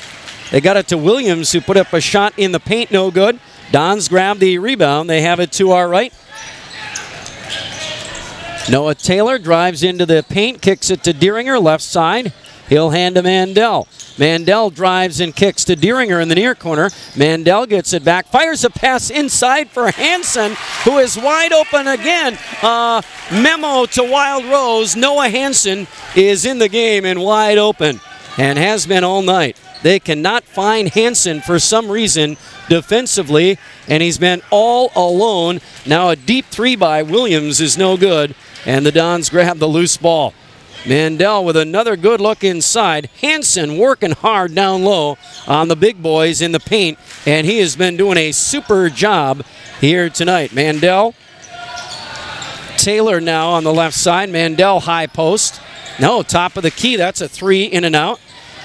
[SPEAKER 3] They got it to Williams, who put up a shot in the paint, no good. Dons grab the rebound. They have it to our right. Noah Taylor drives into the paint, kicks it to Deeringer, left side. He'll hand to Mandel. Mandel drives and kicks to Deeringer in the near corner. Mandel gets it back, fires a pass inside for Hansen, who is wide open again. Memo to Wild Rose. Noah Hansen is in the game and wide open, and has been all night. They cannot find Hansen for some reason defensively, and he's been all alone. Now a deep three by Williams is no good, and the Dons grab the loose ball. Mandel with another good look inside. Hansen working hard down low on the big boys in the paint, and he has been doing a super job here tonight. Mandel, Taylor now on the left side. Mandel high post. No, top of the key. That's a three, in and out.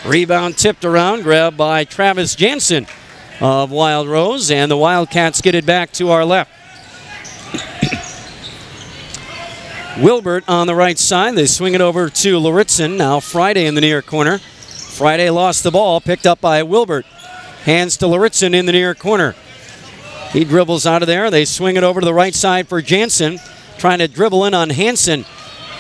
[SPEAKER 3] Rebound tipped around, grabbed by Travis Jansen of Wild Rose, and the Wildcats get it back to our left. Wilbert on the right side. They swing it over to Luritzen. Now Friday in the near corner. Friday lost the ball, picked up by Wilbert. Hands to Luritzen in the near corner. He dribbles out of there. They swing it over to the right side for Jansen, trying to dribble in on Hansen.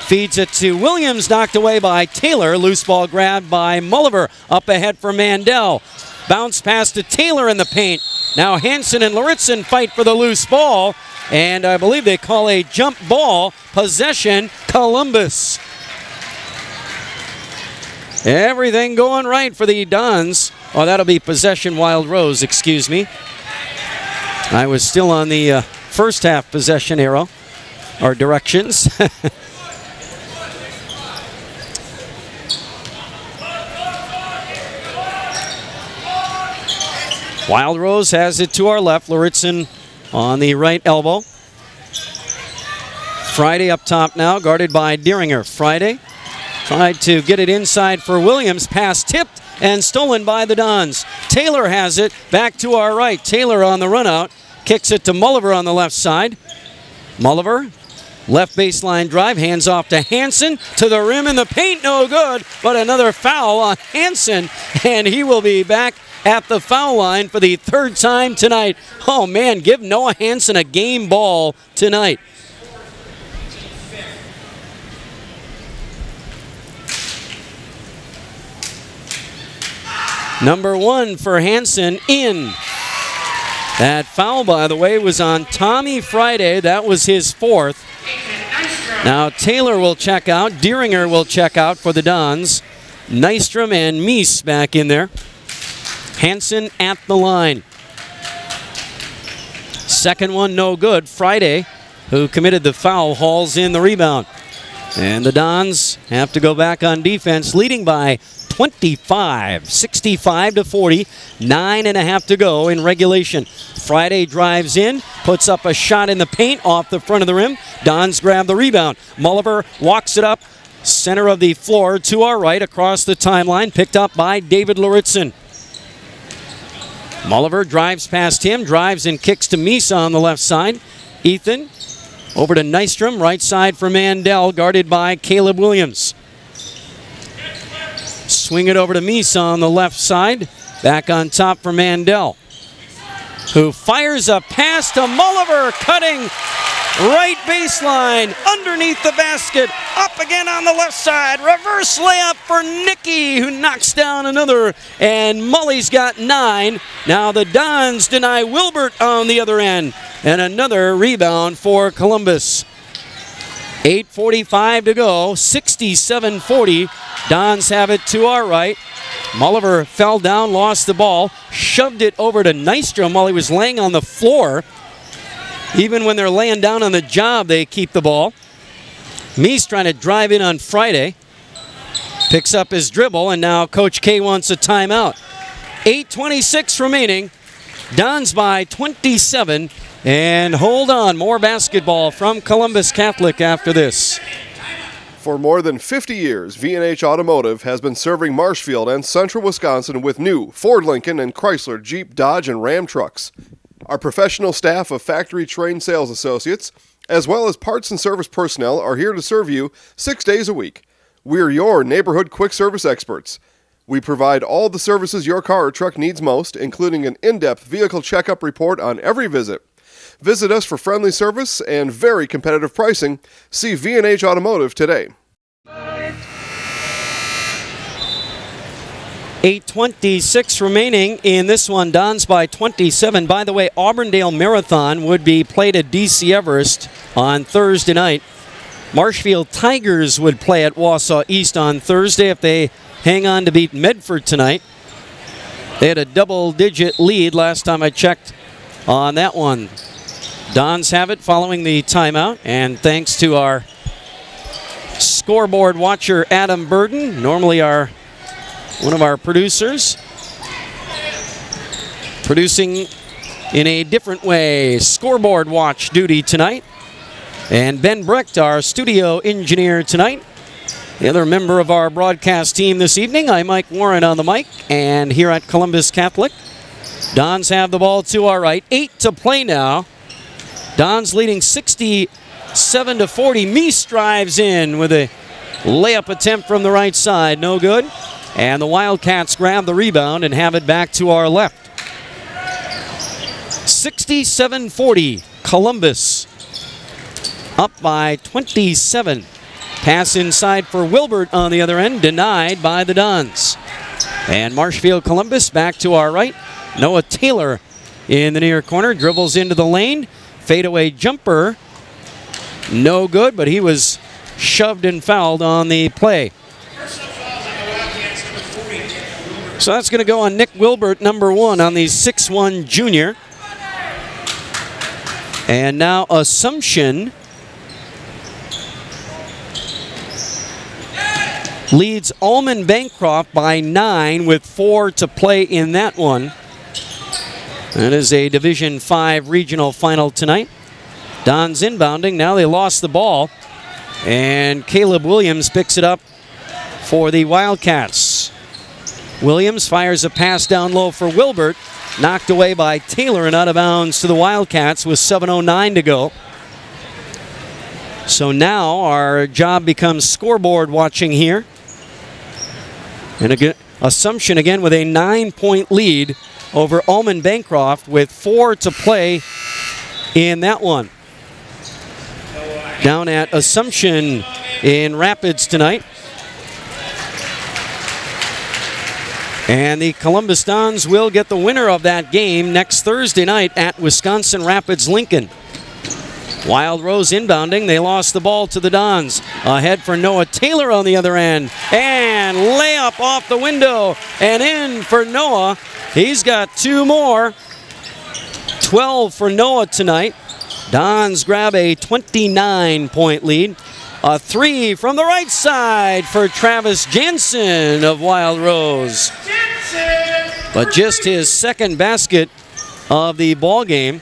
[SPEAKER 3] Feeds it to Williams, knocked away by Taylor. Loose ball grabbed by Mulliver. Up ahead for Mandel. Bounce pass to Taylor in the paint. Now Hansen and Luritzen fight for the loose ball, and I believe they call a jump ball. Possession, Columbus. Everything going right for the Dons. Oh, that'll be possession, Wild Rose, excuse me. I was still on the first half possession arrow, or directions. Wild Rose has it to our left. Luritzen on the right elbow. Friday up top now, guarded by Deeringer. Friday tried to get it inside for Williams. Pass tipped and stolen by the Dons. Taylor has it back to our right. Taylor on the run out. Kicks it to Mulliver on the left side. Mulliver, left baseline drive, hands off to Hansen. To the rim in the paint, no good. But another foul on Hansen, and he will be back at the foul line for the third time tonight. Oh man, give Noah Hansen a game ball tonight. Number one for Hansen in. That foul, by the way, was on Tommy Friday. That was his fourth. Now Taylor will check out. Deeringer will check out for the Dons. Nystrom and Meese back in there. Hansen at the line. Second one no good. Friday, who committed the foul, hauls in the rebound. And the Dons have to go back on defense, leading by 25, 65-40, 9.5 to go in regulation. Friday drives in, puts up a shot in the paint off the front of the rim. Dons grab the rebound. Mulliver walks it up, center of the floor to our right, across the timeline, picked up by David Luritzen. Mulliver drives past him, drives and kicks to Misa on the left side. Ethan over to Nystrom, right side for Mandel, guarded by Caleb Williams. Swing it over to Misa on the left side. Back on top for Mandel, who fires a pass to Mulliver, cutting right baseline, underneath the basket, up again on the left side. Reverse layup for Nicky, who knocks down another, and Mully's got 9. Now the Dons deny Wilbert on the other end, and another rebound for Columbus. 8:45 to go, 67-40. Dons have it to our right. Mulliver fell down, lost the ball, shoved it over to Nystrom while he was laying on the floor. Even when they're laying down on the job, they keep the ball. Meese trying to drive in on Friday. Picks up his dribble, and now Coach K wants a timeout. 8:26 remaining. Dons by 27. And hold on, more basketball from Columbus Catholic after this.
[SPEAKER 10] For more than 50 years, V&H Automotive has been serving Marshfield and central Wisconsin with new Ford, Lincoln, and Chrysler, Jeep, Dodge, and Ram trucks. Our professional staff of factory-trained sales associates, as well as parts and service personnel, are here to serve you 6 days a week. We're your neighborhood quick service experts. We provide all the services your car or truck needs most, including an in-depth vehicle checkup report on every visit. Visit us for friendly service and very competitive pricing. See V&H Automotive today.
[SPEAKER 3] 8:26 remaining in this one. Dons by 27. By the way, Auburndale Marathon would be played at DC Everest on Thursday night. Marshfield Tigers would play at Wausau East on Thursday if they hang on to beat Medford tonight. They had a double-digit lead last time I checked on that one. Dons have it following the timeout, and thanks to our scoreboard watcher Adam Burden, normally one of our producers, producing in a different way. Scoreboard watch duty tonight. And Ben Brecht, our studio engineer tonight. The other member of our broadcast team this evening, I'm Mike Warren on the mic. And here at Columbus Catholic, Dons have the ball to our right. 8 to play now. Dons leading 67-40. Meese drives in with a layup attempt from the right side. No good. And the Wildcats grab the rebound and have it back to our left. 67-40, Columbus up by 27. Pass inside for Wilbert on the other end, denied by the Dons. And Marshfield Columbus back to our right. Noah Taylor in the near corner, dribbles into the lane. Fadeaway jumper, no good, but he was shoved and fouled on the play. So that's going to go on Nick Wilbert, number 1, on the 6'1 junior. And now Assumption leads Allman Bancroft by 9 with 4 to play in that one. That is a Division 5 regional final tonight. Dons inbounding. Now they lost the ball. And Caleb Williams picks it up for the Wildcats. Williams fires a pass down low for Wilbert. Knocked away by Taylor and out of bounds to the Wildcats with 7:09 to go. So now our job becomes scoreboard watching here. And again, Assumption again with a 9-point lead over Allman Bancroft with 4 to play in that one. Down at Assumption in Rapids tonight. And the Columbus Dons will get the winner of that game next Thursday night at Wisconsin Rapids Lincoln. Wild Rose inbounding. They lost the ball to the Dons. Ahead for Noah Taylor on the other end. And layup off the window. And in for Noah. He's got 2 more. 12 for Noah tonight. Dons grab a 29-point lead. A 3 from the right side for Travis Jansen of Wild Rose. But just his second basket of the ball game.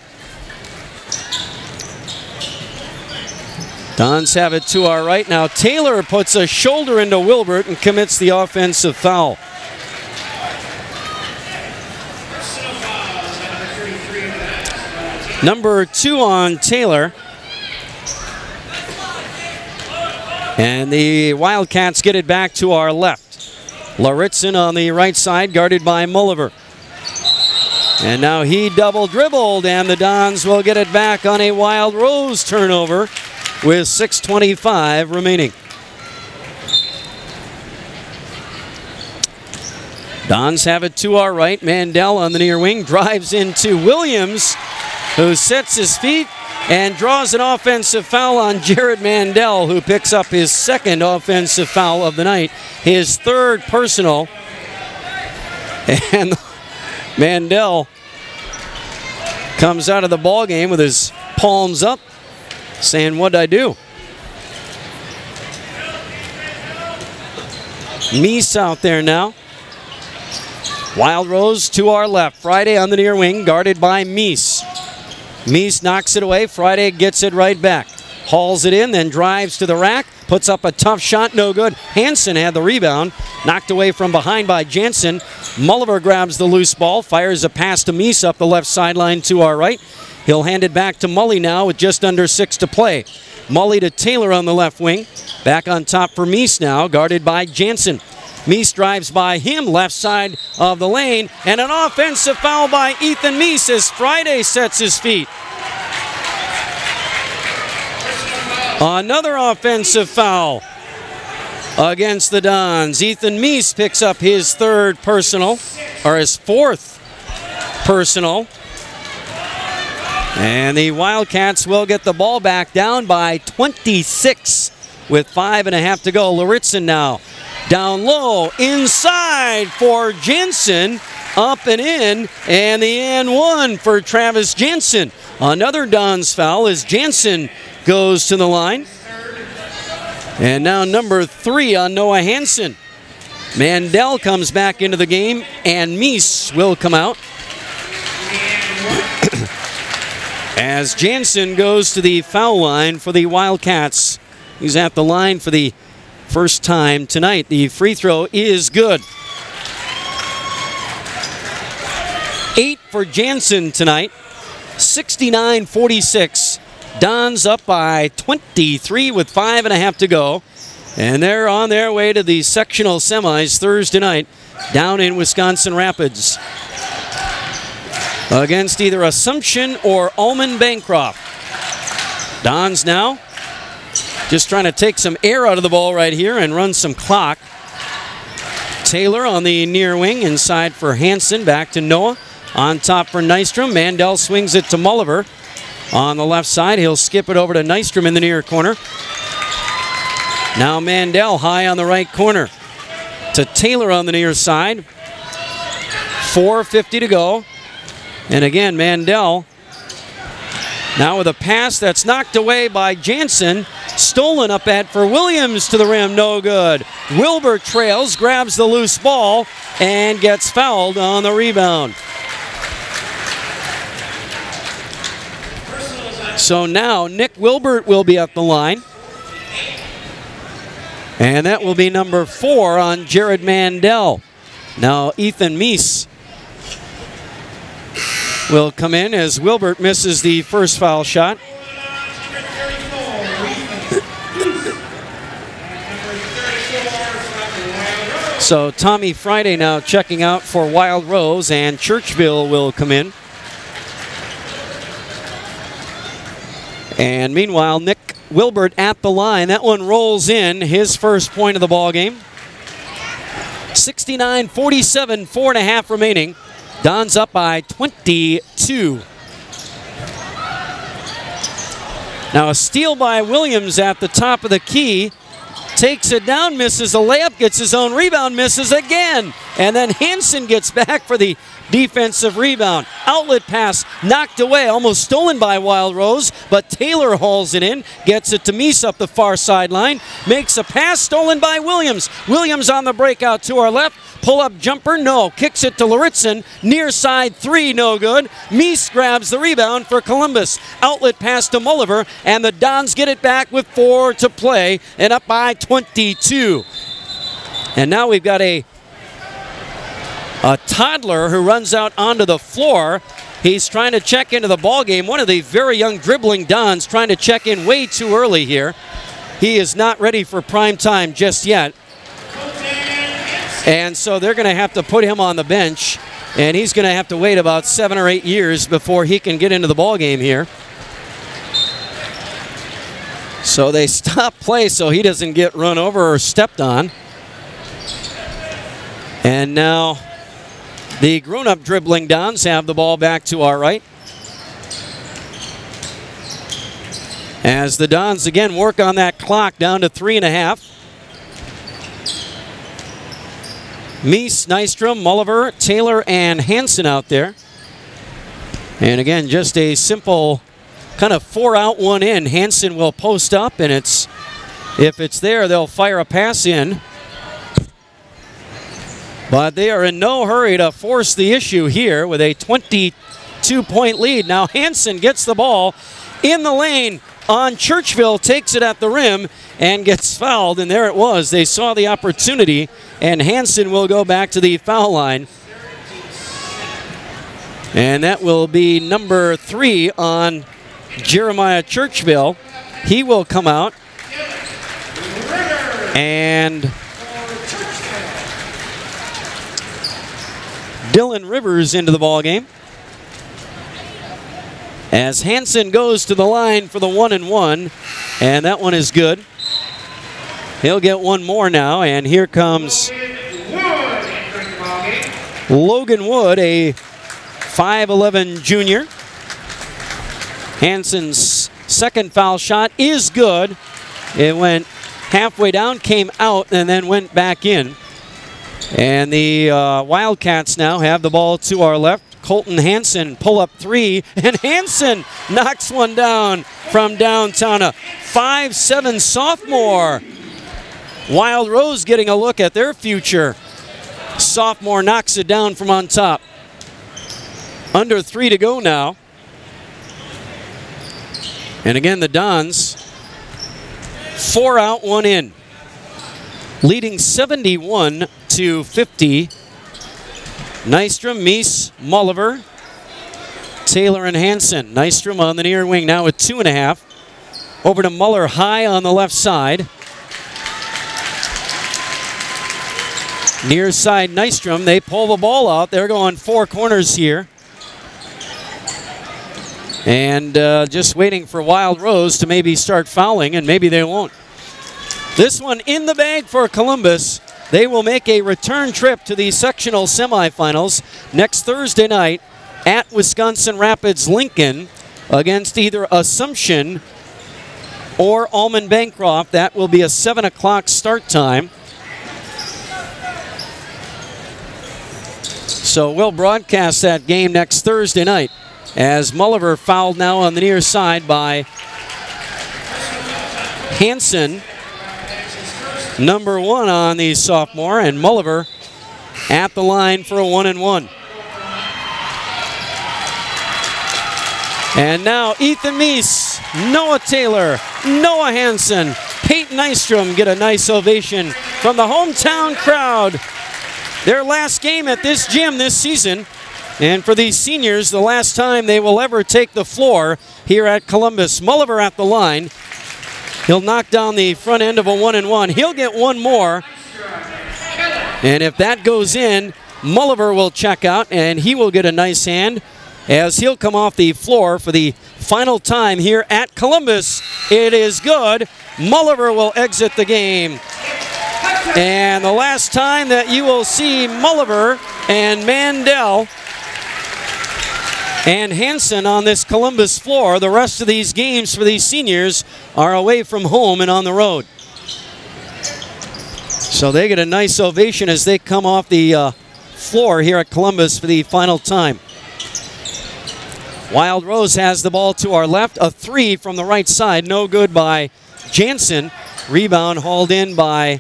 [SPEAKER 3] Dons have it to our right now. Taylor puts a shoulder into Wilbert and commits the offensive foul. Number 2 on Taylor. And the Wildcats get it back to our left. Lauritsen on the right side, guarded by Mulliver. And now he double dribbled, and the Dons will get it back on a Wild Rose turnover with 6:25 remaining. Dons have it to our right. Mandel on the near wing drives into Williams, who sets his feet and draws an offensive foul on Jared Mandel, who picks up his second offensive foul of the night, his 3rd personal. And Mandel comes out of the ball game with his palms up, saying, "What'd I do?" Meese out there now. Wild Rose to our left. Friday on the near wing, guarded by Meese. Meese knocks it away. Friday gets it right back. Hauls it in, then drives to the rack. Puts up a tough shot, no good. Hansen had the rebound. Knocked away from behind by Jansen. Mulliver grabs the loose ball. Fires a pass to Meese up the left sideline to our right. He'll hand it back to Mully now with just under 6 to play. Mully to Taylor on the left wing. Back on top for Meese now, guarded by Jansen. Meese drives by him, left side of the lane, and an offensive foul by Ethan Meese as Friday sets his feet. Another offensive foul against the Dons. Ethan Meese picks up his third personal, or his fourth personal. And the Wildcats will get the ball back, down by 26 with 5.5 to go. Lauritzen now down low, inside for Jensen, up and in, and the and one for Travis Jensen. Another Dons foul as Jensen goes to the line. And now number 3 on Noah Hansen. Mandel comes back into the game, and Meese will come out. As Jansen goes to the foul line for the Wildcats. He's at the line for the first time tonight. The free throw is good. 8 for Jansen tonight. 69-46. Dons up by 23 with 5.5 to go. And they're on their way to the sectional semis Thursday night down in Wisconsin Rapids, against either Assumption or Ullman Bancroft. Dons now just trying to take some air out of the ball right here and run some clock. Taylor on the near wing, inside for Hansen, back to Noah. On top for Nystrom. Mandel swings it to Mulliver. On the left side, he'll skip it over to Nystrom in the near corner. Now Mandel high on the right corner to Taylor on the near side. 4:50 to go. And again, Mandel now with a pass that's knocked away by Jansen. Stolen up at for Williams to the rim, no good. Wilbur trails, grabs the loose ball, and gets fouled on the rebound. So now Nick Wilbert will be at the line. And that will be number 4 on Jared Mandel. Now Ethan Meese will come in as Wilbert misses the first foul shot. So Tommy Friday now checking out for Wild Rose, and Churchville will come in. And meanwhile, Nick Wilbert at the line. That one rolls in, his first point of the ball game. 69-47, 4.5 remaining. Dons up by 22. Now a steal by Williams at the top of the key. Takes it down, misses a layup, gets his own rebound, misses again. And then Hansen gets back for the defensive rebound. Outlet pass knocked away, almost stolen by Wild Rose, but Taylor hauls it in, gets it to Meese up the far sideline, makes a pass stolen by Williams. Williams on the breakout to our left. Pull-up jumper, no. Kicks it to Lauritzen. Near side 3, no good. Meese grabs the rebound for Columbus. Outlet pass to Mulliver, and the Dons get it back with 4 to play and up by 22. And now we've got a toddler who runs out onto the floor. He's trying to check into the ball game. One of the very young dribbling Dons trying to check in way too early here. He is not ready for prime time just yet. And so they're going to have to put him on the bench, and he's going to have to wait about 7 or 8 years before he can get into the ball game here. So they stop play so he doesn't get run over or stepped on. And now the grown-up dribbling Dons have the ball back to our right, as the Dons again work on that clock down to 3.5. Meese, Nystrom, Mulliver, Taylor, and Hansen out there. And again, just a simple kind of 4 out, 1 in. Hansen will post up, and if it's there, they'll fire a pass in. But they are in no hurry to force the issue here with a 22-point lead. Now Hansen gets the ball in the lane on Churchville, takes it at the rim, and gets fouled. And there it was. They saw the opportunity, and Hansen will go back to the foul line. And that will be number 3 on Jeremiah Churchville. He will come out. And Dylan Rivers into the ball game, as Hansen goes to the line for the 1-and-1. And that one is good. He'll get one more now, and here comes Logan Wood, a 5'11 junior. Hansen's second foul shot is good. It went halfway down, came out, and then went back in. And the Wildcats now have the ball to our left. Colton Hansen, pull-up three, and Hansen knocks one down from downtown. A 5'7 sophomore. Wild Rose getting a look at their future. Sophomore knocks it down from on top. Under 3 to go now. And again, the Dons, 4 out, 1 in. Leading 71 to 50. Nystrom, Meese, Mulliver, Taylor, and Hansen. Nystrom on the near wing now with 2.5. Over to Muller high on the left side. Near side Nystrom, they pull the ball out. They're going 4 corners here. And just waiting for Wild Rose to maybe start fouling, and maybe they won't. This one in the bag for Columbus. They will make a return trip to the sectional semifinals next Thursday night at Wisconsin Rapids Lincoln against either Assumption or Almond Bancroft. That will be a 7 o'clock start time. So we'll broadcast that game next Thursday night as Mulliver fouled now on the near side by Hansen. Number 1 on the sophomore, and Mulliver at the line for a 1-and-1. And now Ethan Meese, Noah Taylor, Noah Hansen, Peyton Nystrom get a nice ovation from the hometown crowd. Their last game at this gym this season, and for these seniors, the last time they will ever take the floor here at Columbus. Mulliver at the line. He'll knock down the front end of a 1-and-1. He'll get one more. And if that goes in, Mulliver will check out, and he will get a nice hand as he'll come off the floor for the final time here at Columbus. It is good. Mulliver will exit the game. And the last time that you will see Mulliver and Mandel and Hansen on this Columbus floor, the rest of these games for these seniors are away from home and on the road. So they get a nice ovation as they come off the floor here at Columbus for the final time. Wild Rose has the ball to our left. A 3 from the right side. No good by Jansen. Rebound hauled in by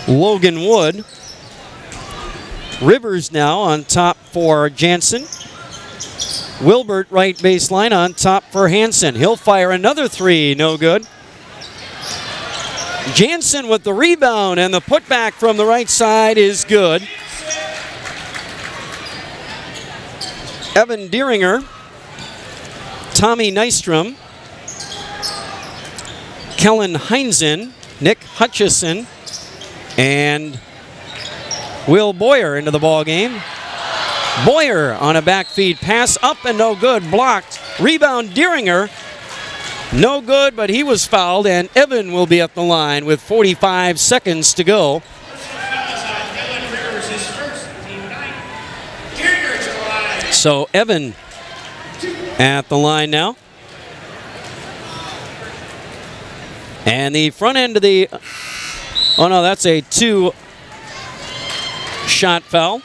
[SPEAKER 3] Logan Wood. Rivers now on top for Jansen. Wilbert right baseline on top for Hansen. He'll fire another 3, no good. Jansen with the rebound, and the putback from the right side is good. Evan Deeringer, Tommy Nystrom, Kellen Heinzen, Nick Hutchison, and Will Boyer into the ball game. Boyer on a backfeed pass, up and no good, blocked. Rebound Deeringer, no good, but he was fouled, and Evan will be at the line with 45 seconds to go. So Evan at the line now. And the front end of the, oh no, that's a 2-shot foul.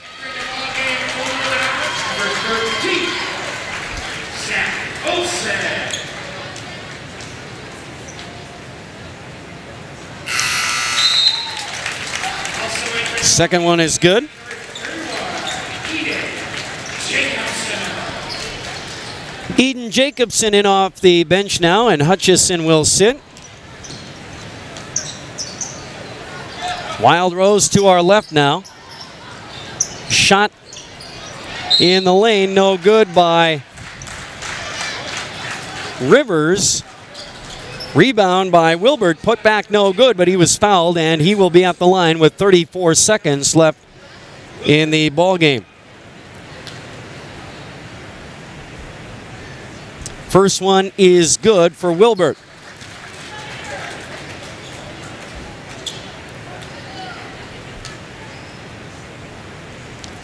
[SPEAKER 3] Second one is good. Eden Jacobson in off the bench now, and Hutchison will sit. Wild Rose to our left now. Shot in the lane, no good by Rivers. Rebound by Wilbert, put back no good, but he was fouled, and he will be at the line with 34 seconds left in the ball game. First one is good for Wilbert.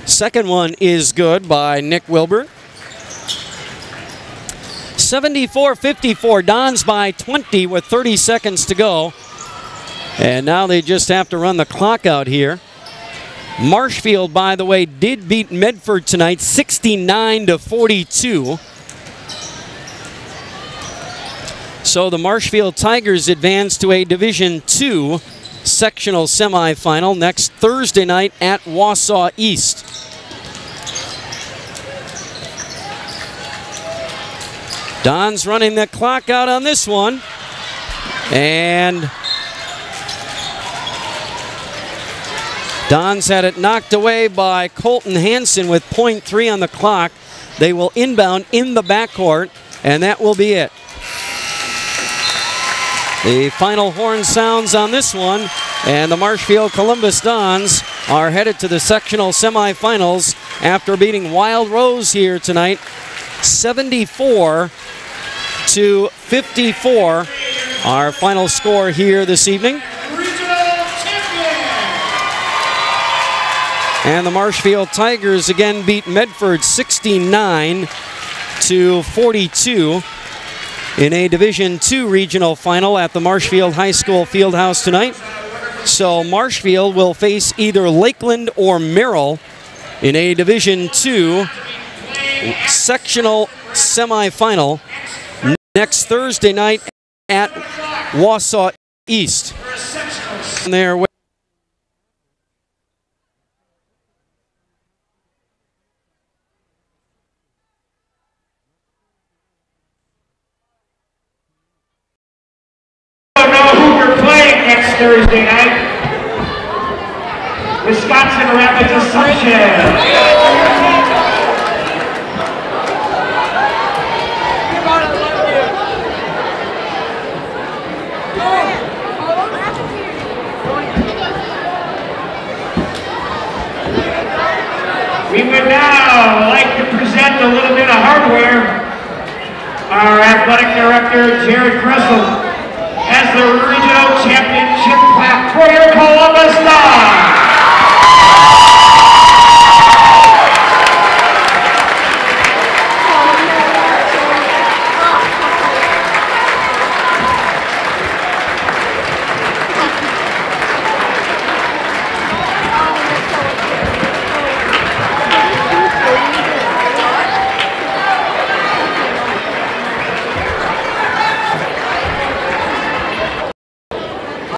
[SPEAKER 3] Second one is good by Nick Wilbert. 74-54, Dons by 20 with 30 seconds to go. And now they just have to run the clock out here. Marshfield, by the way, did beat Medford tonight, 69-42. So the Marshfield Tigers advance to a Division II sectional semifinal next Thursday night at Wausau East. Don's running the clock out on this one. And Don's had it knocked away by Colton Hansen with .3 on the clock. They will inbound in the backcourt, and that will be it. The final horn sounds on this one, and the Marshfield Columbus Dons are headed to the sectional semifinals after beating Wild Rose here tonight, 74-54. Our final score here this evening. And the Marshfield Tigers again beat Medford 69-42 in a Division II regional final at the Marshfield High School Fieldhouse tonight. So Marshfield will face either Lakeland or Merrill in a Division II sectional semifinal next Thursday night at Wausau East. There.
[SPEAKER 11] Next Thursday night, Wisconsin Rapids Assumption. We would now like to present a little bit of hardware. Our athletic director, Jared Kressel, as the regional championship plaque for your Columbus Dons.